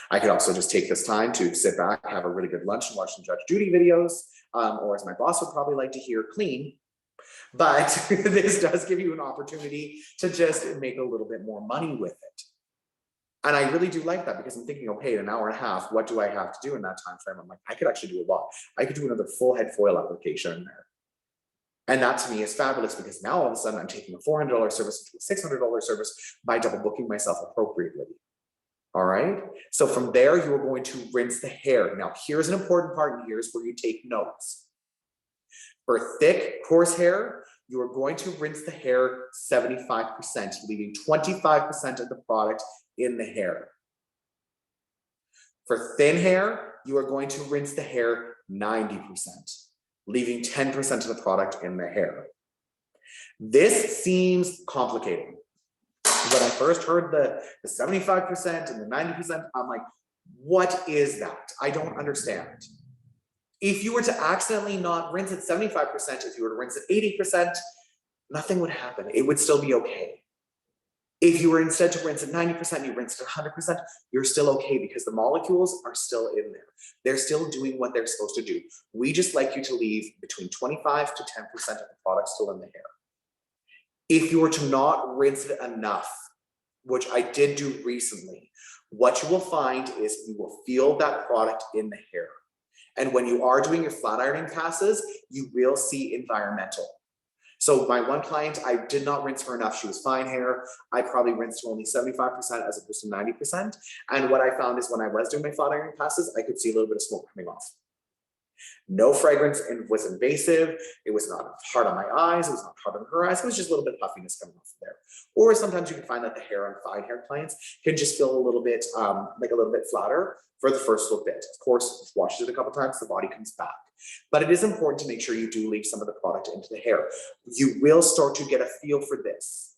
I could also just take this time to sit back, have a really good lunch and watch some Judge Judy videos, or as my boss would probably like to hear, clean. But this does give you an opportunity to just make a little bit more money with it. And I really do like that because I'm thinking, okay, in an hour and a half, what do I have to do in that time frame? I'm like, I could actually do a lot. I could do another full head foil application in there. And that to me is fabulous because now all of a sudden I'm taking a $400 service into a $600 service by double booking myself appropriately. All right. So from there, you are going to rinse the hair. Now, here's an important part, and here's where you take notes. For thick, coarse hair, you are going to rinse the hair 75%, leaving 25% of the product in the hair. For thin hair, you are going to rinse the hair 90%, leaving 10% of the product in the hair. This seems complicated. When I first heard the 75% and the 90%, I'm like, what is that? I don't understand. If you were to accidentally not rinse it 75%, if you were to rinse it 80%, nothing would happen. It would still be okay. If you were instead to rinse it 90%, you rinse it 100%, you're still okay because the molecules are still in there. They're still doing what they're supposed to do. We just like you to leave between 25 to 10% of the product still in the hair. If you were to not rinse it enough, which I did do recently, what you will find is you will feel that product in the hair. And when you are doing your flat ironing passes, you will see environmental. So my one client, I did not rinse her enough. She was fine hair. I probably rinsed her only 75% as opposed to 90%. And what I found is when I was doing my flat ironing passes, I could see a little bit of smoke coming off. No fragrance, and was invasive. It was not hard on my eyes. It was not hard on her eyes. It was just a little bit of puffiness coming off there. Or sometimes you can find that the hair on fine hair clients can just feel a little bit like a little bit flatter for the first little bit. Of course, washes it a couple times, the body comes back. But it is important to make sure you do leave some of the product into the hair. You will start to get a feel for this.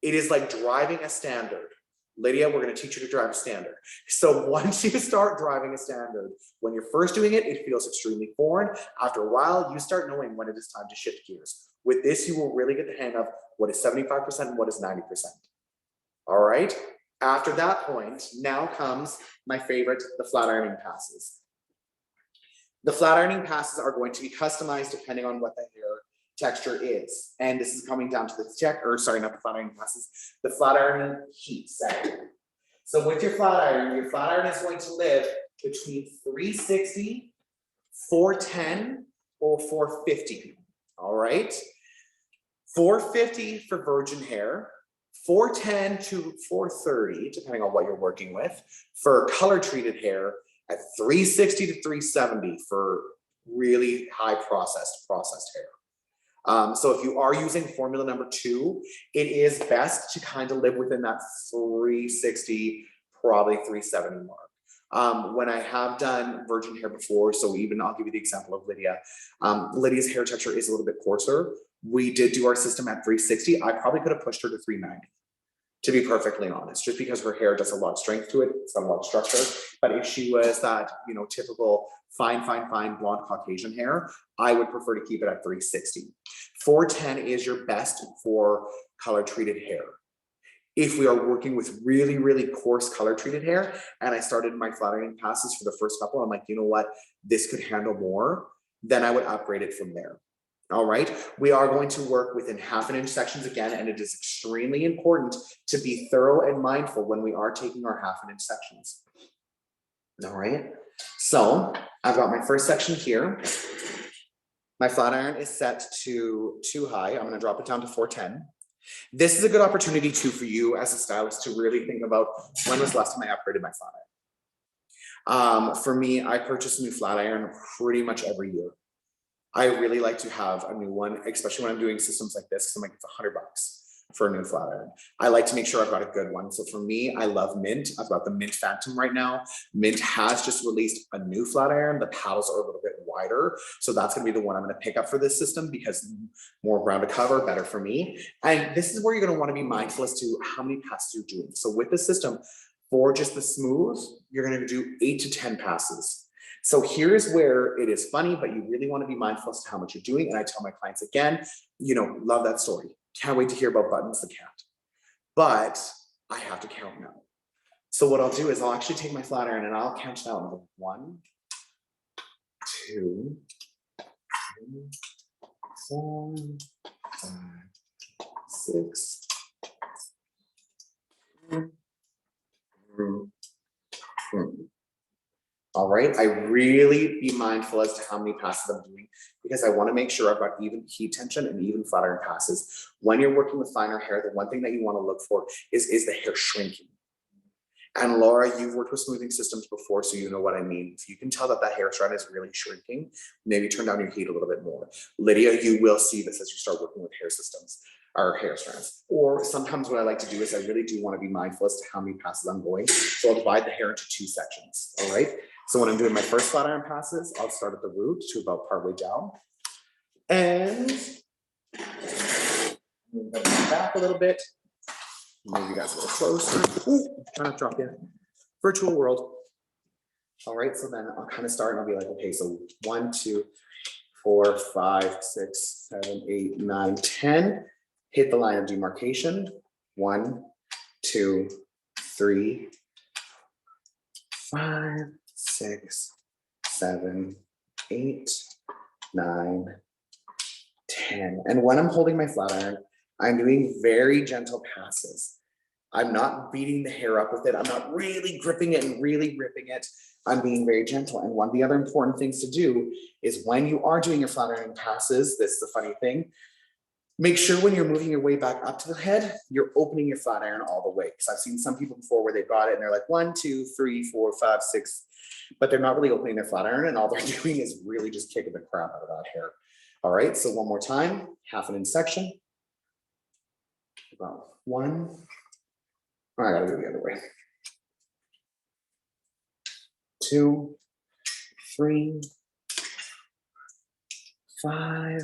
It is like driving a standard. Lydia, we're going to teach you to drive a standard. So once you start driving a standard, when you're first doing it, it feels extremely foreign. After a while, you start knowing when it is time to shift gears. With this, you will really get the hang of what is 75% and what is 90%. All right. After that point, now comes my favorite, the flat ironing passes. The flat ironing passes are going to be customized depending on what the hair texture is. And this is coming down to the not the flat ironing passes, the flat ironing heat setting. So with your flat iron is going to live between 360, 410, or 450. All right. 450 for virgin hair, 410 to 430, depending on what you're working with, for color treated hair, at 360 to 370 for really high processed hair. So if you are using formula number 2, it is best to kind of live within that 360, probably 370 mark. When I have done virgin hair before, so even I'll give you the example of Lydia. Lydia's hair texture is a little bit coarser. We did do our system at 360. I probably could have pushed her to 390, to be perfectly honest, just because her hair does a lot of strength to it. It's got a lot of structure. But if she was that, typical fine blonde Caucasian hair, I would prefer to keep it at 360. 410 is your best for color treated hair. If we are working with really, really coarse color treated hair, and I started my flat ironing passes for the first couple, I'm like, you know what, this could handle more, then I would upgrade it from there. All right, we are going to work within 1/2 inch sections again, and it is extremely important to be thorough and mindful when we are taking our 1/2 inch sections. All right, so I've got my first section here. My flat iron is set to too high. I'm going to drop it down to 410. This is a good opportunity too for you as a stylist to really think about when was the last time I upgraded my flat iron. For me, I purchase a new flat iron pretty much every year. I really like to have a new one, especially when I'm doing systems like this, because I'm like, it's $100 for a new flat iron. I like to make sure I've got a good one. So for me, I love Mint. I've got the Mint Phantom right now. Mint has just released a new flat iron. The paddles are a little bit wider. So that's going to be the one I'm going to pick up for this system, because more ground to cover, better for me. And this is where you're going to want to be mindful as to how many passes you're doing. So with the system, for just the smooth, you're going to do 8 to 10 passes. So here's where it is funny, but you really want to be mindful as to how much you're doing. And I tell my clients again, love that story. Can't wait to hear about Buttons the cat. But I have to count now. So what I'll do is I'll actually take my flat iron and I'll count down. 1, 2, 3, 4, 5, 6, 7, 8. All right, I really be mindful as to how many passes I'm doing, because I want to make sure I've got even heat tension and even flat iron passes. When you're working with finer hair, the one thing that you want to look for is the hair shrinking. And Laura, you've worked with smoothing systems before, so you know what I mean. If you can tell that hair strand is really shrinking, maybe turn down your heat a little bit more. Lydia, you will see this as you start working with hair systems or hair strands. Or sometimes what I like to do is I really do want to be mindful as to how many passes I'm going. So I'll divide the hair into 2 sections, all right? So when I'm doing my first flat iron passes, I'll start at the root to about partway down. And move back a little bit. Move you guys a little closer. Ooh, trying to drop you. Virtual world. All right, so then I'll kind of start and I'll be like, okay, so 1, 2, 4, 5, 6, 7, 8, 9, 10. Hit the line of demarcation. 1, 2, 3, 5, 6, 7, 8, 9, 10. And when I'm holding my flat iron, I'm doing very gentle passes. I'm not beating the hair up with it. I'm not really gripping it and really ripping it. I'm being very gentle. And one of the other important things to do is when you are doing your flat ironing passes, this is the funny thing, make sure when you're moving your way back up to the head, you're opening your flat iron all the way. Because I've seen some people before where they've got it and they're like 1, 2, 3, 4, 5, 6, but they're not really opening their flat iron and all they're doing is really just kicking the crap out of that hair. All right, so one more time, half an inch section. About 1. Oh, I gotta go the other way. 2, 3, 5,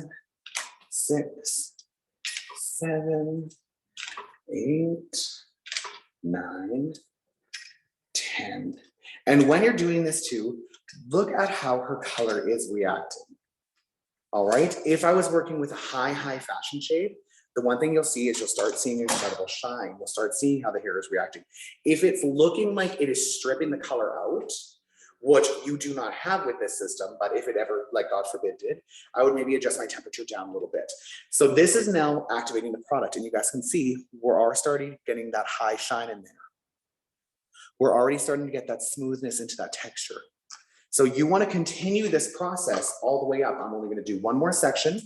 6, 7, 8, 9, 10. And when you're doing this too, look at how her color is reacting. All right, if I was working with a high fashion shade, the one thing you'll see is you'll start seeing an incredible shine. You'll start seeing how the hair is reacting. If it's looking like it is stripping the color out, which you do not have with this system, but if it ever, like God forbid did, I would maybe adjust my temperature down a little bit. So this is now activating the product and you guys can see we're already starting getting that high shine in there. We're already starting to get that smoothness into that texture. So you want to continue this process all the way up. I'm only going to do one more section.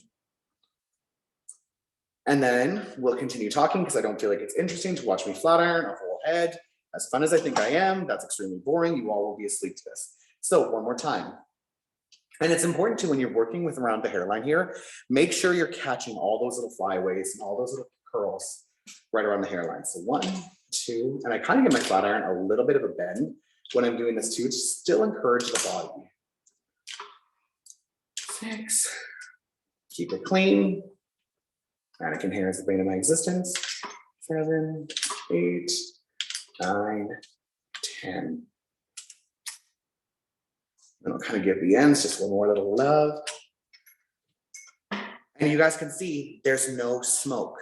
And then we'll continue talking because I don't feel like it's interesting to watch me flat iron a whole head. As fun as I think I am, that's extremely boring. You all will be asleep to this. So one more time. And it's important too when you're working with around the hairline here, make sure you're catching all those little flyaways and all those little curls right around the hairline. So 1, 2, and I kind of give my flat iron a little bit of a bend when I'm doing this too, to still encourage the body. 6, keep it clean. Mannequin hair is the bane of my existence. 7, 8, 9, 10. And I'll kind of give the ends just one more little love. And you guys can see there's no smoke.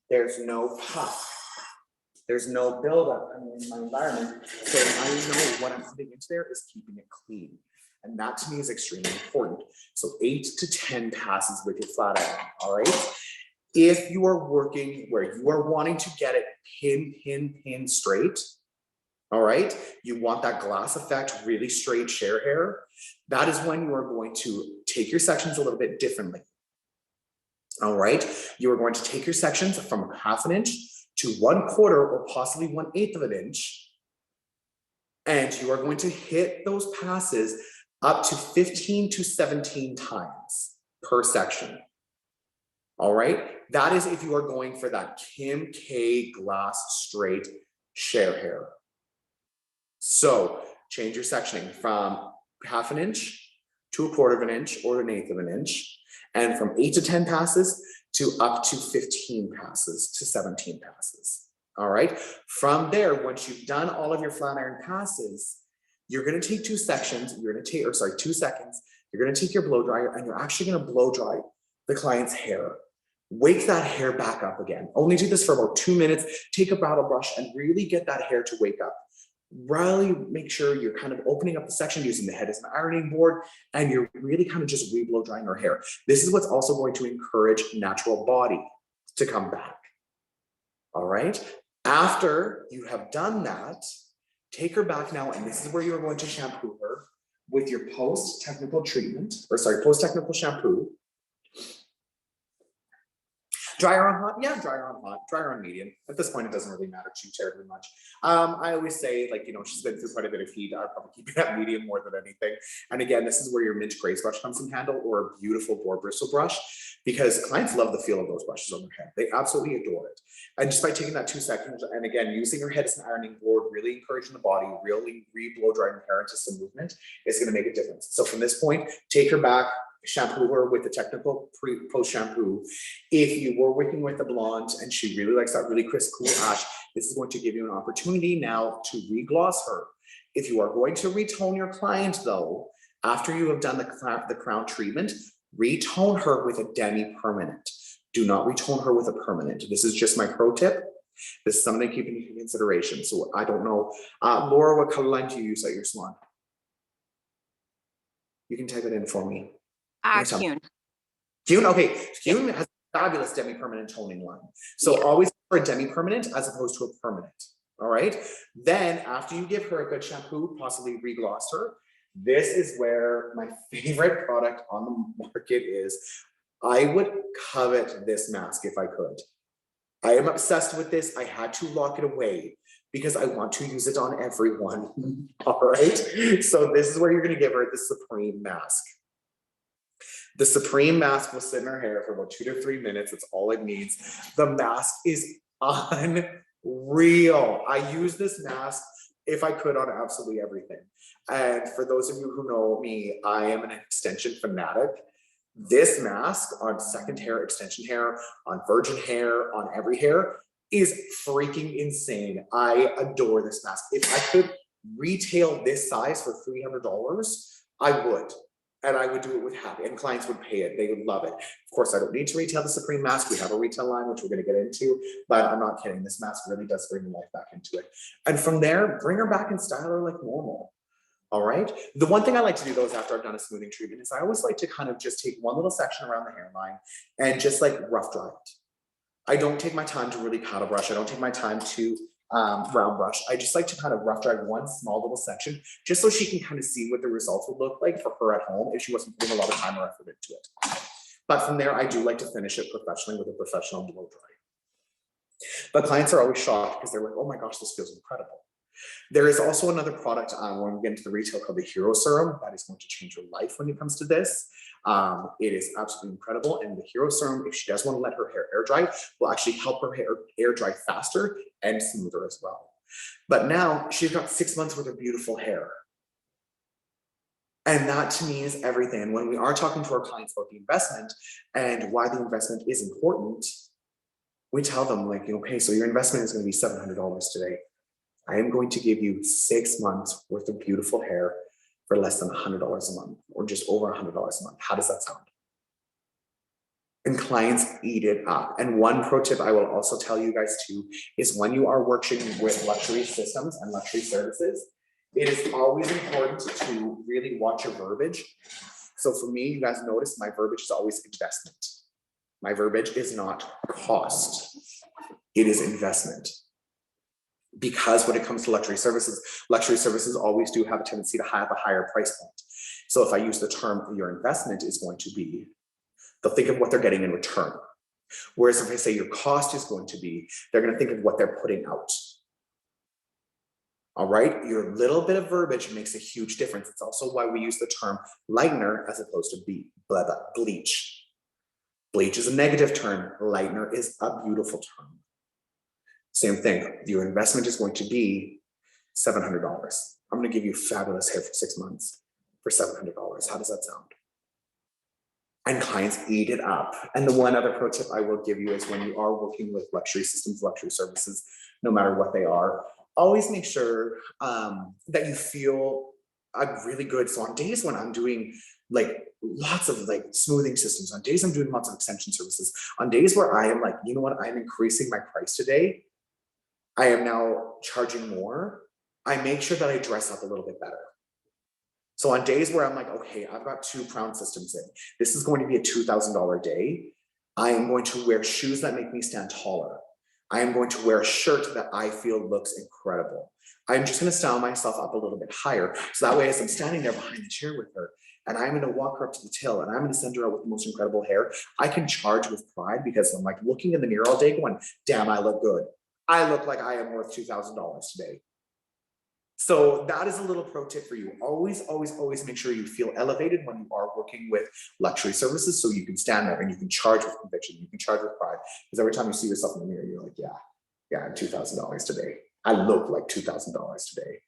There's no puff. There's no buildup in my environment. So I know what I'm putting into there is keeping it clean. And that to me is extremely important. So 8 to 10 passes with your flat iron, all right? If you are working where you are wanting to get it pin straight, all right? You want that glass effect, really straight share hair. That is when you are going to take your sections a little bit differently. All right? You are going to take your sections from 1/2 inch to 1/4 or possibly 1/8 of an inch. And you are going to hit those passes up to 15 to 17 times per section. All right? That is if you are going for that Kim K glass straight share hair. So change your sectioning from 1/2 inch to 1/4 inch or 1/8 of an inch, and from 8 to 10 passes to up to 15 passes to 17 passes. All right. From there, once you've done all of your flat iron passes, you're going to take 2 sections. You're going to take, or sorry, 2 seconds. You're going to take your blow dryer and you're actually going to blow dry the client's hair. Wake that hair back up again. Only do this for about 2 minutes. Take a bottle brush and really get that hair to wake up. Really make sure you're kind of opening up the section using the head as an ironing board, and you're really kind of just re-blow drying her hair. This is what's also going to encourage natural body to come back. All right. After you have done that, take her back now, and this is where you're going to shampoo her with your post-technical treatment, or sorry, post-technical shampoo. Dry her on hot? Yeah, dry her on hot, dry her on medium. At this point, it doesn't really matter too terribly much. I always say, like, you know, she's been through quite a bit of heat. I'd probably keep it at medium more than anything. And again, this is where your mint grace brush comes in handle, or a beautiful boar bristle brush, because clients love the feel of those brushes on their head. They absolutely adore it. And just by taking that 2 seconds, and again, using her head as an ironing board, really encouraging the body, really re-blow drying the hair into some movement, is going to make a difference. So from this point, take her back, shampoo her with the technical post shampoo. If you were working with a blonde and she really likes that really crisp, cool ash, this is going to give you an opportunity now to re-gloss her. If you are going to retone your client though, after you have done the crown treatment, retone her with a demi-permanent. Do not retone her with a permanent. This is just my pro tip. This is something to keep into consideration. So I don't know. Laura, what color line do you use at your salon? You can type it in for me. Kuhn. Kuhn, okay. Kuhn has fabulous demi-permanent toning line. So always for a demi-permanent as opposed to a permanent. All right. Then after you give her a good shampoo, possibly regloss her, this is where my favorite product on the market is. I would covet this mask if I could. I am obsessed with this. I had to lock it away because I want to use it on everyone. All right. So this is where you're going to give her the Supreme mask. The Supreme mask will sit in her hair for about 2 to 3 minutes. It's all it needs. The mask is unreal. I use this mask if I could on absolutely everything. And for those of you who know me, I am an extension fanatic. This mask on second hair, extension hair, on virgin hair, on every hair is freaking insane. I adore this mask. If I could retail this size for $300, I would. And I would do it with happy, and clients would pay it. They would love it. Of course, I don't need to retail the Supreme mask. We have a retail line, which we're going to get into, but I'm not kidding. This mask really does bring life back into it. And from there, bring her back and style her like normal. All right. The one thing I like to do though is after I've done a smoothing treatment is I always like to kind of just take one little section around the hairline and just like rough dry it. I don't take my time to really paddle brush. I don't take my time to round brush. I just like to kind of rough dry one small little section just so she can kind of see what the results would look like for her at home if she wasn't putting a lot of time or effort into it. But from there, I do like to finish it professionally with a professional blow dry. But clients are always shocked because they're like, oh my gosh, this feels incredible. There is also another product when we get into the retail called the Hero Serum that is going to change your life when it comes to this. It is absolutely incredible. And the Hero Serum, if she does want to let her hair air dry, will actually help her hair air dry faster and smoother as well. But now she's got 6 months worth of beautiful hair. And that to me is everything. And when we are talking to our clients about the investment and why the investment is important, we tell them like, okay, so your investment is going to be $700 today. I am going to give you 6 months worth of beautiful hair for less than $100 a month or just over $100 a month. How does that sound? And clients eat it up. And one pro tip I will also tell you guys too is when you are working with luxury systems and luxury services, it is always important to really watch your verbiage. So for me, you guys notice my verbiage is always investment. My verbiage is not cost. It is investment. Because when it comes to luxury services always do have a tendency to have a higher price point. So if I use the term your investment is going to be, they'll think of what they're getting in return. Whereas if I say your cost is going to be, they're going to think of what they're putting out. All right, your little bit of verbiage makes a huge difference. It's also why we use the term lightener as opposed to bleach. Bleach is a negative term. Lightener is a beautiful term. Same thing, your investment is going to be $700. I'm going to give you fabulous hair for 6 months for $700. How does that sound? And clients eat it up. And the one other pro tip I will give you is when you are working with luxury systems, luxury services, no matter what they are, always make sure that you feel really good. So on days when I'm doing like lots of like smoothing systems, on days I'm doing lots of extension services, on days where I am like, you know what, I'm increasing my price today, I am now charging more, I make sure that I dress up a little bit better. So on days where I'm like, okay, I've got 2 crown systems in, this is going to be a $2,000 day, I am going to wear shoes that make me stand taller. I am going to wear a shirt that I feel looks incredible. I'm just going to style myself up a little bit higher. So that way, as I'm standing there behind the chair with her, and I'm going to walk her up to the till, and I'm going to send her out with the most incredible hair, I can charge with pride because I'm like looking in the mirror all day going, damn, I look good. I look like I am worth $2,000 today. So that is a little pro tip for you. Always, always, always make sure you feel elevated when you are working with luxury services so you can stand there and you can charge with conviction, you can charge with pride. Because every time you see yourself in the mirror, you're like, yeah, I'm $2,000 today. I look like $2,000 today.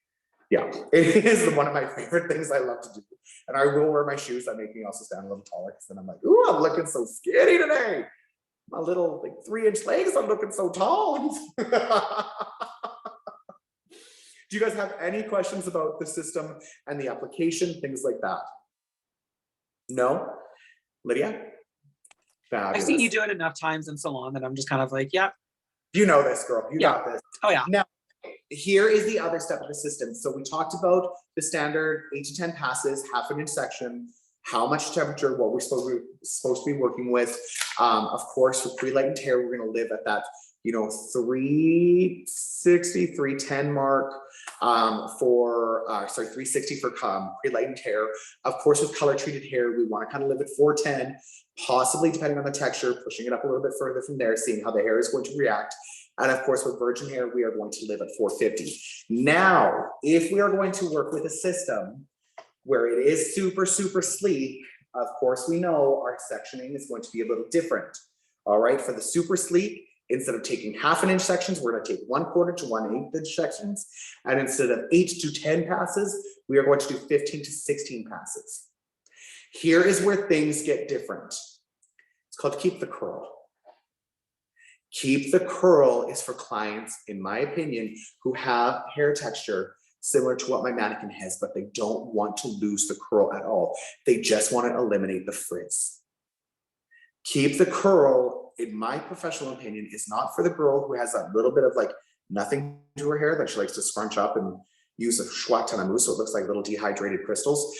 Yeah, it is one of my favorite things I love to do. And I will wear my shoes that make me also stand a little taller because then I'm like, ooh, I'm looking so skinny today. My little like 3-inch legs, I'm looking so tall. Do you guys have any questions about the system and the application, things like that? No? Lydia? Fabulous. I've seen you do it enough times in salon that I'm just kind of like, yeah. You know this, girl. You got this. Oh, yeah. Now, here is the other step of the system. So we talked about the standard 8 to 10 passes, half an inch section. how much temperature, what we're supposed to be working with. Of course, with pre-light and tear, we're going to live at that, 360, 310 mark for 360 for pre-light and tear. Of course, with color treated hair, we want to kind of live at 410, possibly depending on the texture, pushing it up a little bit further from there, seeing how the hair is going to react. And of course, with virgin hair, we are going to live at 450. Now, if we are going to work with a system where it is super, super sleek, of course, we know our sectioning is going to be a little different. All right, for the super sleek, instead of taking 1/2 inch sections, we're going to take 1/4 to 1/8 inch sections. And instead of 8 to 10 passes, we are going to do 15 to 16 passes. Here is where things get different. It's called keep the curl. Keep the curl is for clients, in my opinion, who have hair texture similar to what my mannequin has, but they don't want to lose the curl at all. They just want to eliminate the frizz. Keep the curl, in my professional opinion, is not for the girl who has that little bit of like nothing to her hair that she likes to scrunch up and use a schwa so it looks like little dehydrated crystals.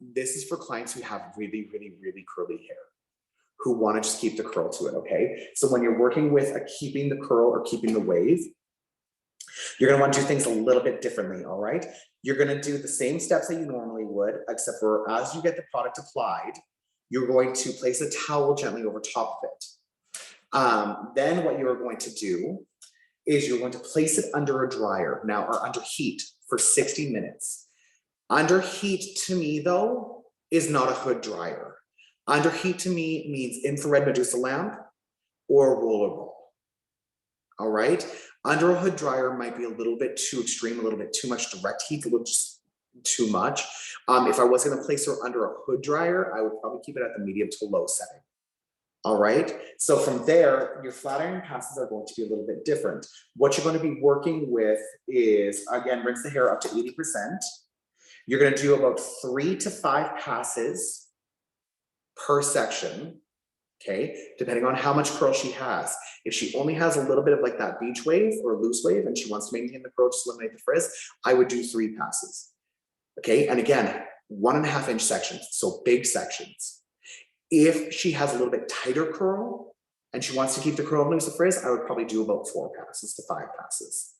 This is for clients who have really, really, really curly hair, who want to just keep the curl to it, okay? So when you're working with a keeping the curl or keeping the wave, you're gonna want to do things a little bit differently, all right? You're gonna do the same steps that you normally would, except for as you get the product applied, you're going to place a towel gently over top of it. Then what you're going to do is you're going to place it under a dryer now, or under heat for 60 minutes. Under heat to me though, is not a hood dryer. Under heat to me means infrared Medusa lamp or rollerball. All right. Under a hood dryer might be a little bit too extreme, a little bit too much direct heat, a little just too much. If I was going to place her under a hood dryer, I would probably keep it at the medium to low setting. All right. So from there, your flat iron passes are going to be a little bit different. What you're going to be working with is, again, rinse the hair up to 80%. You're going to do about 3 to 5 passes per section, okay, depending on how much curl she has. If she only has a little bit of like that beach wave or loose wave and she wants to maintain the curl, just eliminate the frizz, I would do 3 passes, okay? And again, 1.5 inch sections, so big sections. If she has a little bit tighter curl and she wants to keep the curl and lose the frizz, I would probably do about 4 passes to 5 passes.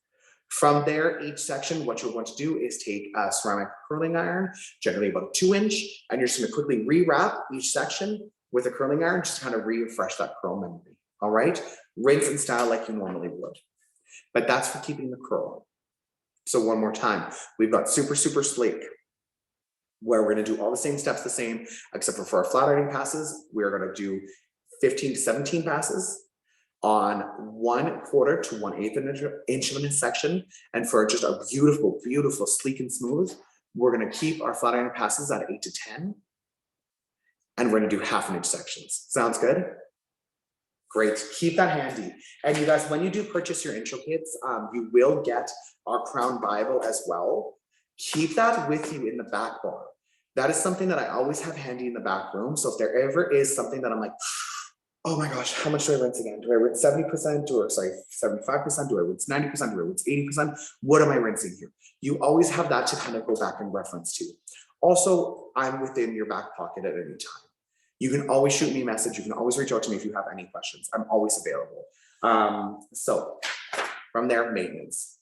From there, each section, what you're going to do is take a ceramic curling iron, generally about a 2 inch, and you're just going to quickly rewrap each section with a curling iron, just to kind of refresh that curl memory. All right, rinse and style like you normally would. But that's for keeping the curl. So one more time, we've got super, super sleek, where we're going to do all the same steps the same, except for our flat ironing passes, we're going to do 15 to 17 passes on 1/4 to 1/8 inch of an section. And for just a beautiful, beautiful, sleek and smooth, we're going to keep our flat iron passes at 8 to 10. And we're going to do 1/2 inch sections. Sounds good? Great. Keep that handy. And you guys, when you do purchase your intro kits, you will get our Crown Bible as well. Keep that with you in the back bar. That is something that I always have handy in the back room. So if there ever is something that I'm like, oh my gosh, how much do I rinse again? Do I rinse 70% or 75%? Do I rinse 90%? Do I rinse 80%? What am I rinsing here? You always have that to kind of go back and reference to. Also, I'm within your back pocket at any time. You can always shoot me a message. You can always reach out to me if you have any questions. I'm always available. So from there, maintenance.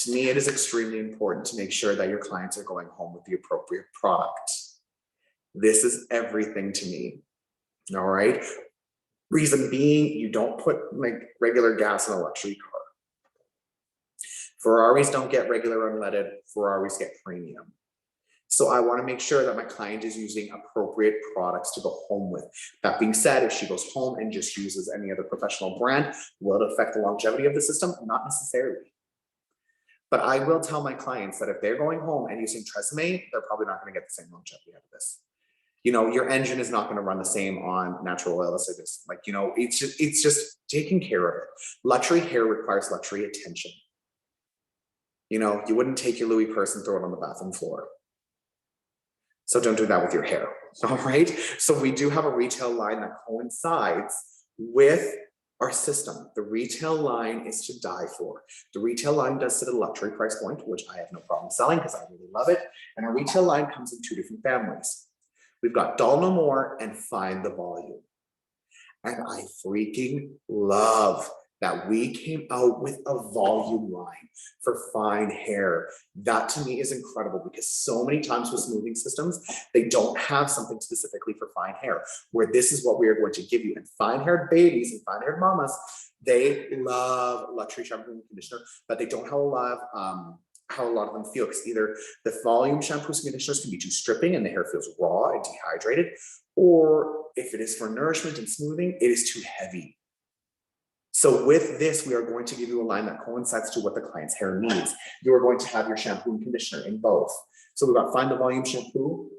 To me, it is extremely important to make sure that your clients are going home with the appropriate product. This is everything to me. All right. Reason being, you don't put like regular gas in a luxury car. Ferraris don't get regular unleaded. Ferraris get premium. So I want to make sure that my client is using appropriate products to go home with. That being said, if she goes home and just uses any other professional brand, will it affect the longevity of the system? Not necessarily. But I will tell my clients that if they're going home and using Tresemme, they're probably not going to get the same longevity out of this. You know, your engine is not going to run the same on natural oil as it is. Like, you know, it's just taking care of it. Luxury hair requires luxury attention. You know, you wouldn't take your Louis purse and throw it on the bathroom floor. So don't do that with your hair, all right? So we do have a retail line that coincides with our system. The retail line is to die for. The retail line does sit at a luxury price point, which I have no problem selling because I really love it. And our retail line comes in 2 different families. We've got Dull No More and Find the Volume. And I freaking love that we came out with a volume line for fine hair. That to me is incredible because so many times with smoothing systems, they don't have something specifically for fine hair, where this is what we are going to give you. And fine-haired babies and fine-haired mamas, they love luxury shampoo and conditioner, but they don't have a lot of how a lot of them feel, because either the volume shampoos and conditioners can be too stripping and the hair feels raw and dehydrated, or if it is for nourishment and smoothing, it is too heavy. So with this, we are going to give you a line that coincides to what the client's hair needs. You are going to have your shampoo and conditioner in both. So we've got Find the Volume shampoo,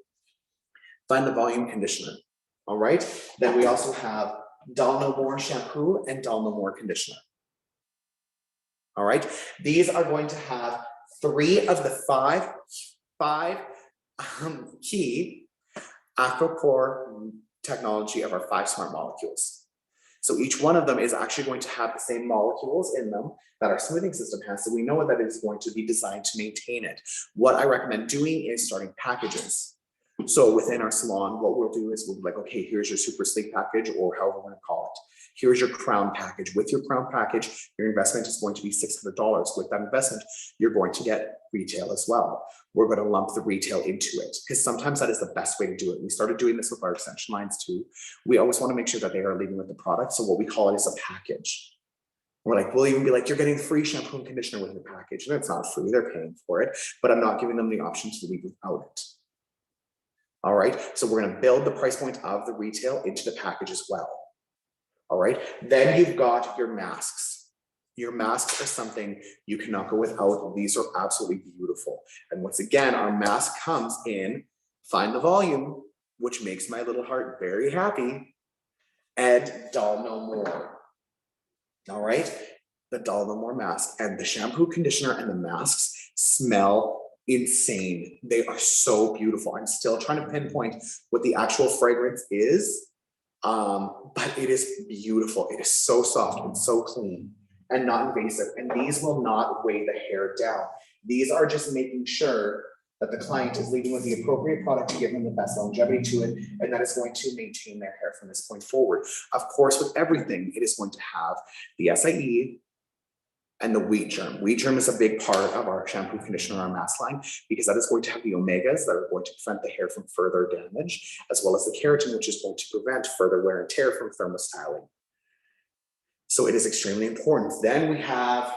Find the Volume conditioner. All right. Then we also have Dull No More shampoo and Dull No More conditioner. All right. These are going to have 3 of the five key Aquacore technology of our 5 smart molecules. So each one of them is actually going to have the same molecules in them that our smoothing system has. So we know that it is going to be designed to maintain it. What I recommend doing is starting packages. So within our salon, what we'll do is we'll be like, okay, here's your super sleek package, or however we want to call it. Here's your crown package. With your crown package, your investment is going to be $600. With that investment, you're going to get retail as well. We're going to lump the retail into it because sometimes that is the best way to do it. We started doing this with our extension lines too. We always want to make sure that they are leaving with the product. So what we call it is a package. We're like, we'll even be like, you're getting free shampoo and conditioner with your package. And it's not free, they're paying for it, but I'm not giving them the option to leave without it. All right, so we're going to build the price point of the retail into the package as well. All right, then you've got your masks. Your masks are something you cannot go without. These are absolutely beautiful. And once again, our mask comes in Find the Volume, which makes my little heart very happy, and Dull No More. All right, the Dull No More mask, and the shampoo, conditioner, and the masks smell insane. They are so beautiful. I'm still trying to pinpoint what the actual fragrance is. But it is beautiful. It is so soft and so clean and not invasive. And these will not weigh the hair down. These are just making sure that the client is leaving with the appropriate product to give them the best longevity to it, and that is going to maintain their hair from this point forward. Of course, with everything, it is going to have the SIE and the wheat germ. Wheat germ is a big part of our shampoo, conditioner, our mask line, because that is going to have the omegas that are going to prevent the hair from further damage, as well as the keratin, which is going to prevent further wear and tear from thermostyling. So it is extremely important. Then we have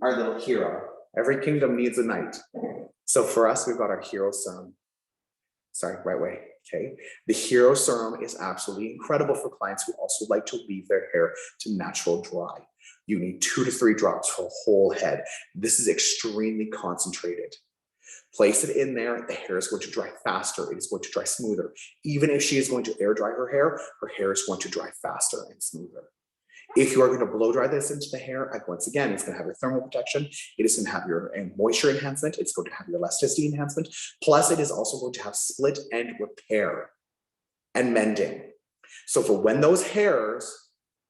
our little hero. Every kingdom needs a knight. So for us, we've got our Hero Serum. Sorry, right way. Okay. The Hero Serum is absolutely incredible for clients who also like to leave their hair to natural dry. You need 2 to 3 drops for a whole head. This is extremely concentrated. Place it in there, the hair is going to dry faster, it is going to dry smoother. Even if she is going to air dry her hair is going to dry faster and smoother. If you are going to blow dry this into the hair, once again, it's going to have your thermal protection, it is going to have your moisture enhancement, it's going to have your elasticity enhancement, plus it is also going to have split end repair and mending. So for when those hairs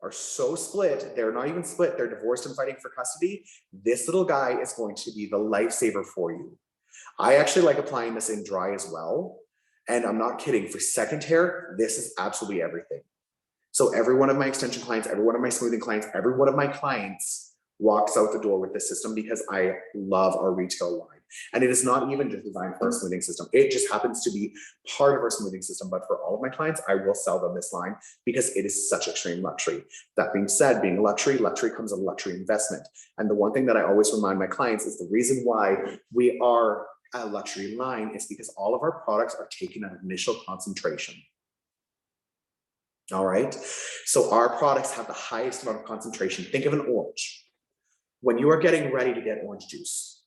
are so split, they're not even split, they're divorced and fighting for custody, this little guy is going to be the lifesaver for you. I actually like applying this in dry as well. And I'm not kidding, for second hair, this is absolutely everything. So every one of my extension clients, every one of my smoothing clients, every one of my clients walks out the door with this system because I love our retail line. And it is not even just designed for our smoothing system. It just happens to be part of our smoothing system. But for all of my clients, I will sell them this line because it is such extreme luxury. That being said, being luxury comes a luxury investment. And the one thing that I always remind my clients is the reason why we are a luxury line is because all of our products are taken at initial concentration. All right. So our products have the highest amount of concentration. Think of an orange. When you are getting ready to get orange juice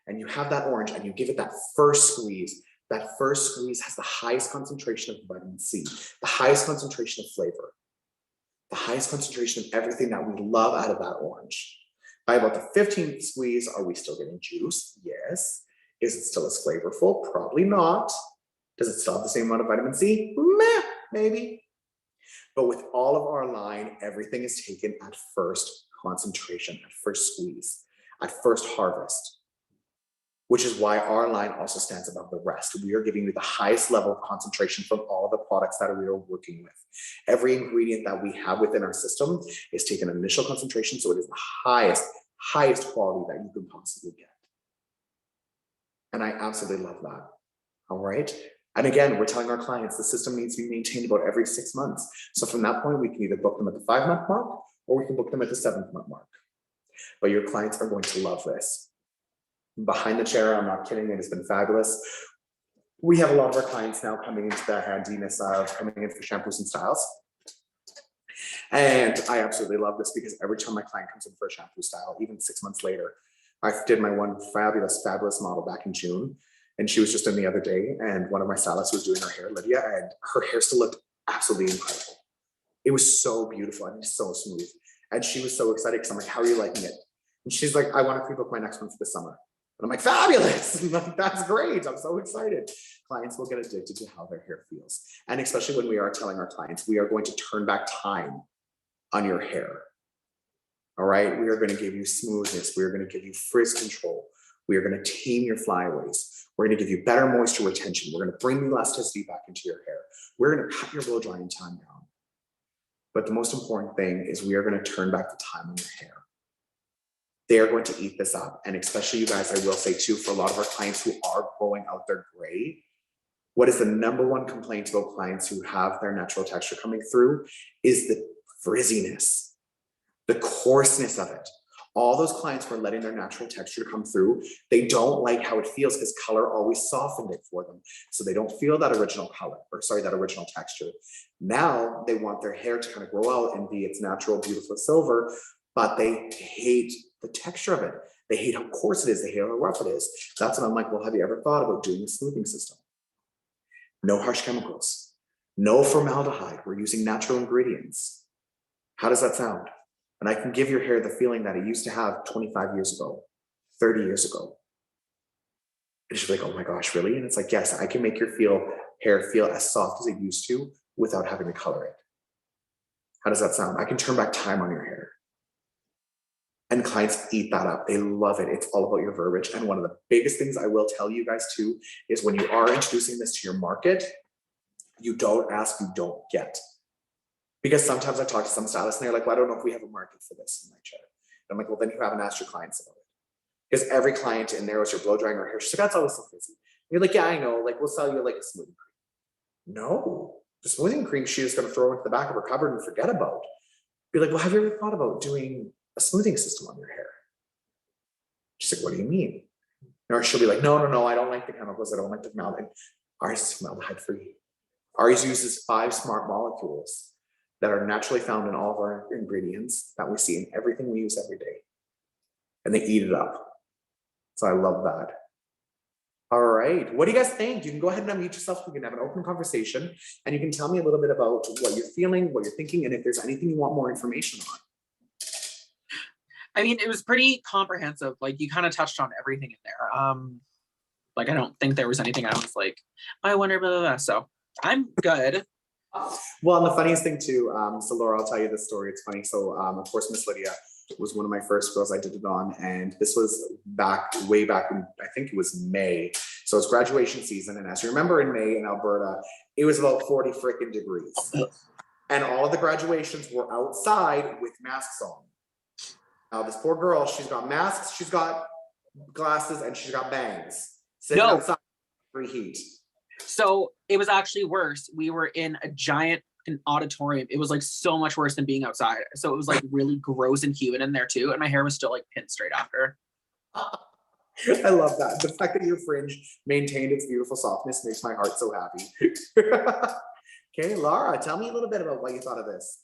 and you have that orange and you give it that first squeeze has the highest concentration of vitamin C, the highest concentration of flavor, the highest concentration of everything that we love out of that orange. By about the 15th squeeze, are we still getting juice? Yes. Is it still as flavorful? Probably not. Does it still have the same amount of vitamin C? Meh, maybe. But with all of our line, everything is taken at first concentration, at first squeeze, at first harvest. which is why our line also stands above the rest. We are giving you the highest level of concentration from all of the products that we are working with. Every ingredient that we have within our system is taken initial concentration, so it is the highest quality that you can possibly get. And I absolutely love that. All right. And again, we're telling our clients the system needs to be maintained about every 6 months. So from that point, we can either book them at the 5-month mark or we can book them at the 7th-month mark. But your clients are going to love this. Behind the chair, I'm not kidding, it has been fabulous. We have a lot of our clients now coming into the handiness of coming in for shampoos and styles. And I absolutely love this because every time my client comes in for a shampoo style, even 6 months later, I did my one fabulous model back in June. And she was just in the other day, and one of my stylists was doing her hair, Lydia, and her hair still looked absolutely incredible. It was so beautiful and so smooth. And she was so excited because I'm like, how are you liking it? And she's like, I want to pre-book my next one for the summer. And I'm like, fabulous. I'm like, that's great. I'm so excited. Clients will get addicted to how their hair feels. And especially when we are telling our clients, we are going to turn back time on your hair. All right. We are going to give you smoothness. We are going to give you frizz control. We are going to tame your flyaways. We're going to give you better moisture retention. We're going to bring the elasticity back into your hair. We're going to cut your blow drying time down. But the most important thing is we are going to turn back the time on your hair. They are going to eat this up. And especially you guys, I will say too, for a lot of our clients who are growing out their gray, what is the #1 complaint about clients who have their natural texture coming through is the frizziness, the coarseness of it. All those clients who are letting their natural texture come through, they don't like how it feels because color always softened it for them. So they don't feel that original color, or sorry, that original texture. Now they want their hair to kind of grow out and be its natural, beautiful silver, but they hate the texture of it. They hate how coarse it is. They hate how rough it is. That's when I'm like, well, have you ever thought about doing a smoothing system? No harsh chemicals, no formaldehyde. We're using natural ingredients. How does that sound? And I can give your hair the feeling that it used to have 25 years ago, 30 years ago. And she's like, oh my gosh, really? And it's like, yes, I can make your hair feel as soft as it used to without having to color it. How does that sound? I can turn back time on your hair. And clients eat that up. They love it. It's all about your verbiage. And one of the biggest things I will tell you guys too is when you are introducing this to your market, you don't ask, you don't get. Because sometimes I talk to some stylists and they're like, well, I don't know if we have a market for this in my chair. And I'm like, well, then you haven't asked your clients about it. Because every client in there, as you're blow drying her hair, she's like, that's always so frizzy. You're like, yeah, I know. Like, we'll sell you like a smoothing cream. No, the smoothing cream she's just going to throw into the back of her cupboard and forget about. Be like, well, have you ever thought about doing a smoothing system on your hair? She's like, what do you mean? Or she'll be like, no, I don't like the chemicals. I don't like the formaldehyde. Ours is formaldehyde free. Ours uses 5 smart molecules that are naturally found in all of our ingredients that we see in everything we use every day. And they eat it up. So I love that. All right, what do you guys think? You can go ahead and unmute yourself. We can have an open conversation and you can tell me a little bit about what you're feeling, what you're thinking, and if there's anything you want more information on. I mean, it was pretty comprehensive. Like you kind of touched on everything in there. Like I don't think there was anything I was like, I wonder, blah, blah, blah. So I'm good. Well, and the funniest thing too, so Laura, I'll tell you this story. It's funny. So of course, Miss Lydia was one of my first girls I did it on. And this was way back in, I think it was May. So it's graduation season. And as you remember in May in Alberta, it was about 40 freaking degrees. And all of the graduations were outside with masks on. Now this poor girl, she's got masks, she's got glasses, and she's got bangs. Sitting outside in heat. So it was actually worse. We were in an auditorium. It was like so much worse than being outside. So it was like really gross and humid in there too. And my hair was still like pinned straight after. I love that. The fact that your fringe maintained its beautiful softness makes my heart so happy. Okay, Laura, tell me a little bit about what you thought of this.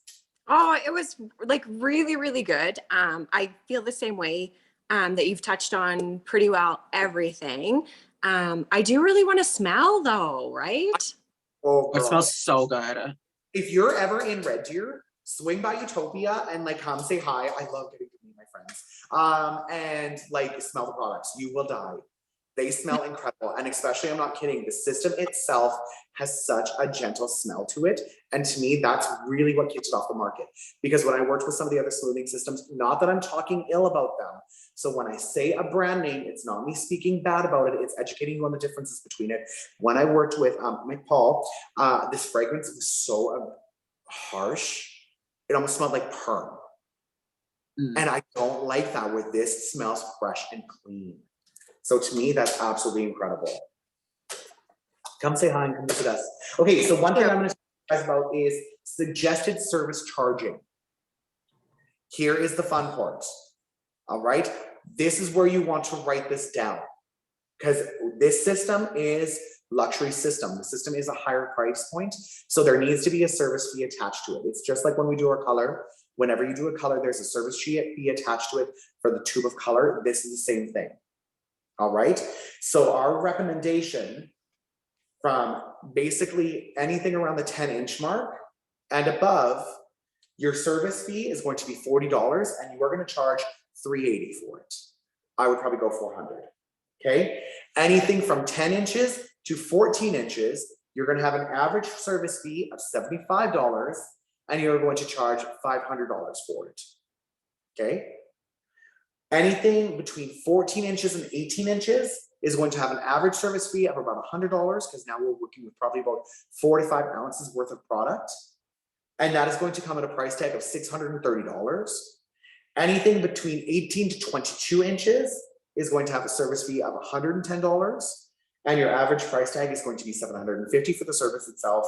Oh, it was like really, really good. I feel the same way that you've touched on pretty well everything. I do really want to smell though, right? Oh, it smells so good. If you're ever in Red Deer, swing by Utopia and like come say hi. I love getting to meet my friends. And like smell the products. You will die. They smell incredible. And especially, I'm not kidding, the system itself has such a gentle smell to it. And to me, that's really what keeps it off the market. Because when I worked with some of the other smoothing systems, not that I'm talking ill about them. So when I say a brand name, it's not me speaking bad about it. It's educating you on the differences between it. When I worked with McPaul, this fragrance was so harsh. It almost smelled like perm. And I don't like that with this. It smells fresh and clean. So to me, that's absolutely incredible. Come say hi and come visit us. Okay, so one thing I'm going to talk to you guys about is suggested service charging. Here is the fun part. All right, this is where you want to write this down, because this system is luxury system. The system is a higher price point, so there needs to be a service fee attached to it. It's just like when we do our color. Whenever you do a color, there's a service fee attached to it for the tube of color. This is the same thing. All right, so our recommendation from basically anything around the 10-inch mark and above, your service fee is going to be $40 and you are going to charge $380 for it. I would probably go $400. Okay, anything from 10 inches to 14 inches, you're going to have an average service fee of $75 and you're going to charge $500 for it. Okay. Anything between 14 inches and 18 inches is going to have an average service fee of about $100, because now we're working with probably about 4 to 5 ounces worth of product. And that is going to come at a price tag of $630. Anything between 18 to 22 inches is going to have a service fee of $110. And your average price tag is going to be $750 for the service itself.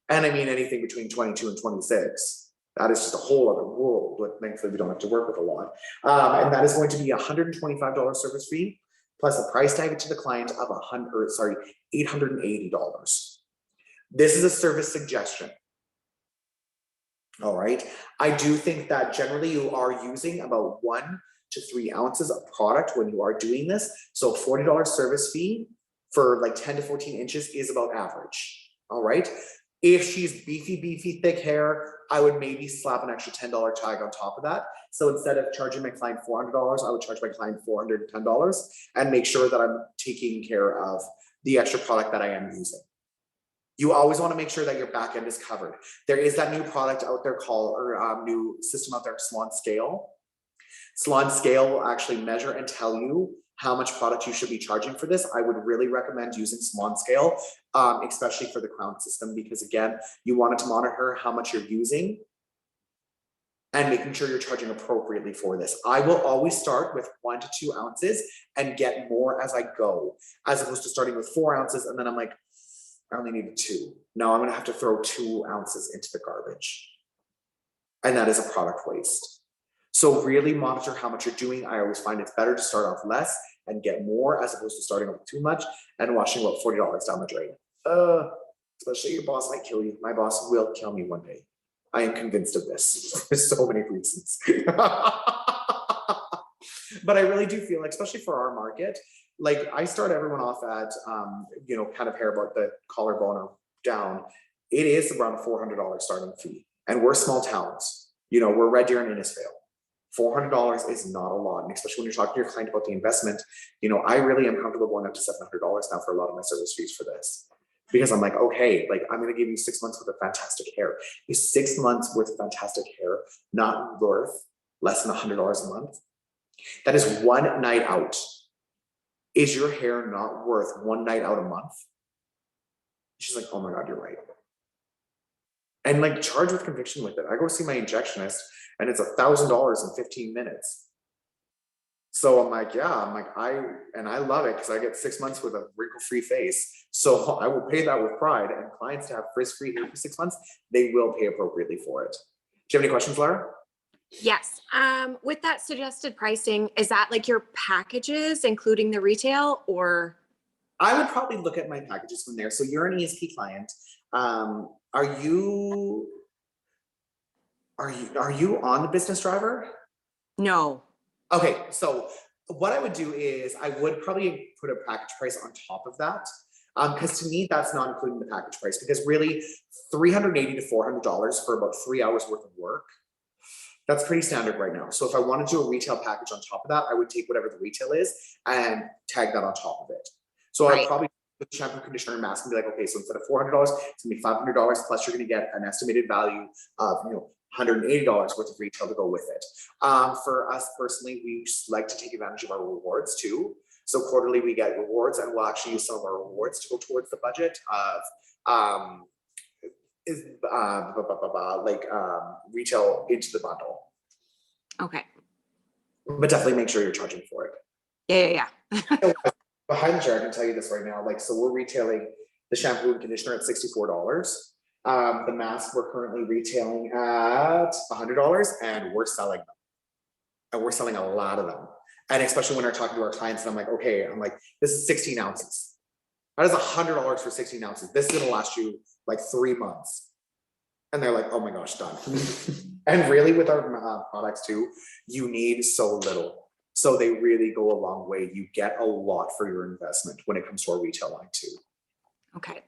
And I mean, anything between 22 and 26. That is just a whole other world, but thankfully we don't have to work with a lot. And that is going to be a $125 service fee, plus a price tag to the client of $880. This is a service suggestion. All right. I do think that generally you are using about 1 to 3 ounces of product when you are doing this. So $40 service fee for like 10 to 14 inches is about average. All right. If she's beefy, thick hair, I would maybe slap an extra $10 tag on top of that. So instead of charging my client $400, I would charge my client $410 and make sure that I'm taking care of the extra product that I am using. You always want to make sure that your back end is covered. There is that new product out there called, or new system out there, Salon Scale. Salon Scale will actually measure and tell you how much product you should be charging for this. I would really recommend using Salon Scale, especially for the crown system, because again, you want it to monitor how much you're using and making sure you're charging appropriately for this. I will always start with 1 to 2 ounces and get more as I go, as opposed to starting with 4 ounces and then I'm like, I only need 2. No, I'm gonna have to throw 2 ounces into the garbage. And that is a product waste. So really monitor how much you're doing. I always find it's better to start off less and get more as opposed to starting off too much and washing about $40 down the drain. Especially your boss might kill you. My boss will kill me one day. I am convinced of this for so many reasons. But I really do feel like, especially for our market, like I start everyone off at, kind of hair about the collarbone or down. It is around a $400 starting fee. And we're small towns. We're Red Deer and Innisfail. $400 is not a lot. And especially when you're talking to your client about the investment, I really am comfortable going up to $700 now for a lot of my service fees for this. Because I'm like, okay, like I'm going to give you 6 months worth of fantastic hair. Is 6 months worth of fantastic hair not worth less than $100 a month? That is one night out. Is your hair not worth one night out a month? She's like, oh my God, you're right. And like charge with conviction with it. I go see my injectionist and it's $1,000 in 15 minutes. So I'm like, yeah, I love it because I get 6 months with a wrinkle-free face. So I will pay that with pride, and clients to have frizz-free hair for 6 months, they will pay appropriately for it. Do you have any questions, Laura? Yes. With that suggested pricing, is that like your packages, including the retail, or? I would probably look at my packages from there. So you're an ESP client. Are you on the business driver? No. Okay, so what I would do is I would probably put a package price on top of that. Because to me, that's not including the package price, because really $380 to $400 for about 3 hours worth of work. That's pretty standard right now. So if I wanted to do a retail package on top of that, I would take whatever the retail is and tag that on top of it. So I'd probably put the shampoo, conditioner, and mask and be like, okay, so instead of $400, it's gonna be $500 plus you're gonna get an estimated value of, you know, $180 worth of retail to go with it. For us personally, we just like to take advantage of our rewards too. So quarterly we get rewards, and we'll actually use some of our rewards to go towards the budget of retail into the bundle. Okay. But definitely make sure you're charging for it. Yeah. Behind the jar, I can tell you this right now. Like, so we're retailing the shampoo and conditioner at $64. The mask we're currently retailing at $100, and we're selling them. And we're selling a lot of them. And especially when we're talking to our clients, and I'm like, okay, this is 16 ounces. That is $100 for 16 ounces. This is gonna last you like 3 months. And they're like, oh my gosh, done. And really with our products too, you need so little. So they really go a long way. You get a lot for your investment when it comes to our retail line too. Okay.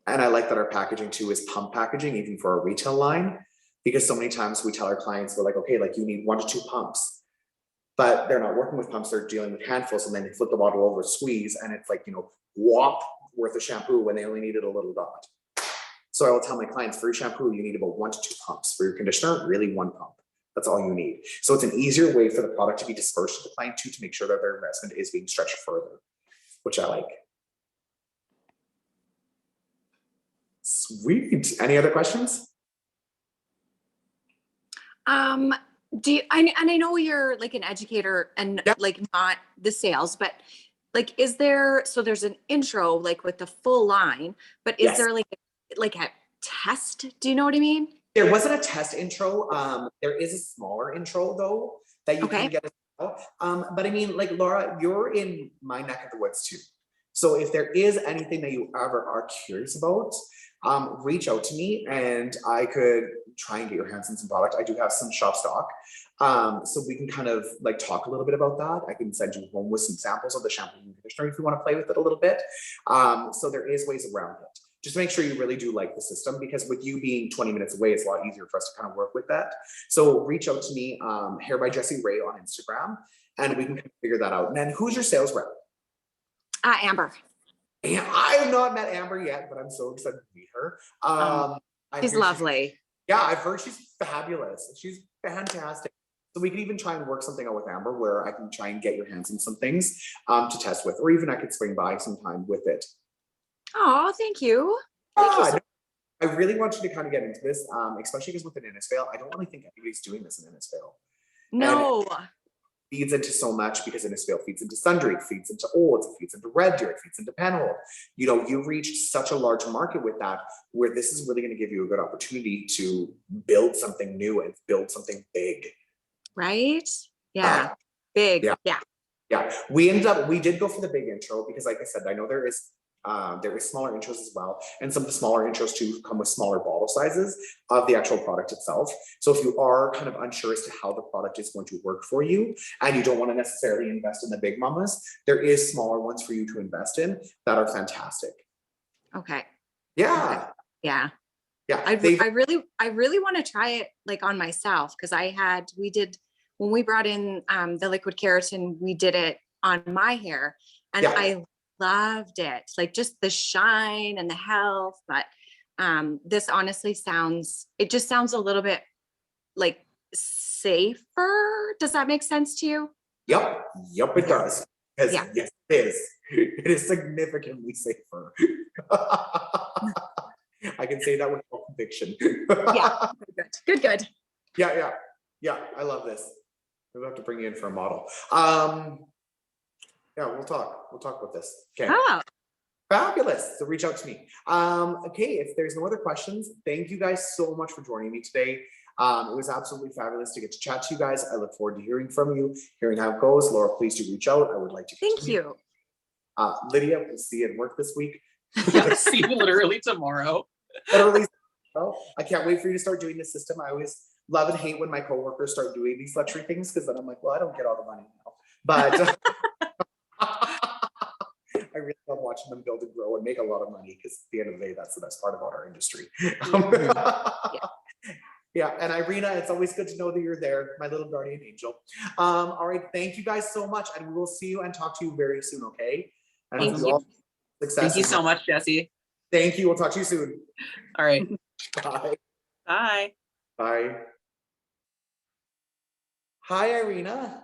And I like that our packaging too is pump packaging, even for our retail line, because so many times we tell our clients, we're like, okay, like you need 1 to 2 pumps, but they're not working with pumps, they're dealing with handfuls, and then they flip the bottle over, squeeze, and it's like, you know, whop worth of shampoo when they only needed a little dot. So I will tell my clients, for your shampoo, you need about 1 to 2 pumps. For your conditioner, really 1 pump. That's all you need. So it's an easier way for the product to be dispersed to the client too, to make sure that their investment is being stretched further, which I like. Sweet. Any other questions? I know you're like an educator and like not the sales, but like, is there, so there's an intro like with the full line, but is there like a test? Do you know what I mean? There wasn't a test intro. There is a smaller intro though that you can get as well. But I mean, like, Laura, you're in my neck of the woods too. So if there is anything that you ever are curious about, reach out to me and I could try and get your hands on some product. I do have some shop stock. So we can kind of like talk a little bit about that. I can send you home with some samples of the shampoo and conditioner if you want to play with it a little bit. So there is ways around it. Just make sure you really do like the system, because with you being 20 minutes away, it's a lot easier for us to kind of work with that. So reach out to me, Hair by Jesse Ray on Instagram, and we can kind of figure that out. And then who's your sales rep? Amber. And I have not met Amber yet, but I'm so excited to meet her. She's lovely. I've heard she's fabulous. She's fantastic. So we can even try and work something out with Amber where I can try and get your hands on some things to test with, or even I could swing by sometime with it. Oh, thank you. Thank you I really want you to kind of get into this, especially because with an Innisfail, I don't really think anybody's doing this in Innisfail. No. And feeds into so much, because Innisfail feeds into Sundry, feeds into Olds, it feeds into Red Deer, it feeds into Penhold. You know, you reach such a large market with that, where this is really going to give you a good opportunity to build something new and build something big. Right? Yeah. Big. Yeah. We did go for the big intro because, like I said, I know there is smaller intros as well, and some of the smaller intros too come with smaller bottle sizes of the actual product itself. So if you are kind of unsure as to how the product is going to work for you, and you don't want to necessarily invest in the big mamas, there is smaller ones for you to invest in that are fantastic. Okay. Yeah. I really want to try it like on myself, because when we brought in the liquid keratin, we did it on my hair, and I loved it, like just the shine and the health. But this honestly sounds a little bit like safer. Does that make sense to you? Yep, it does. Yes, it is. It is significantly safer. I can say that with full conviction. Good. Yeah, I love this. We'll have to bring you in for a model. We'll talk about this. Okay. Oh. Fabulous. So reach out to me. Okay, if there's no other questions, thank you guys so much for joining me today. It was absolutely fabulous to get to chat to you guys. I look forward to hearing from you, hearing how it goes. Laura, please do reach out. I would like to continue. Thank you. Lydia, we'll see you at work this week. See you literally tomorrow. I can't wait for you to start doing this system. I always love and hate when my coworkers start doing these luxury things, because then I'm like, well, I don't get all the money now. But I really love watching them build and grow and make a lot of money, because at the end of the day, that's the best part about our industry. Yeah, and Irina, it's always good to know that you're there, my little guardian angel. All right, thank you guys so much, and we will see you and talk to you very soon, okay? And Thank hope you. all success. Thank you so much, Jesse. Thank you. We'll talk to you soon. All right. Bye. Bye. Bye. Hi, Irina.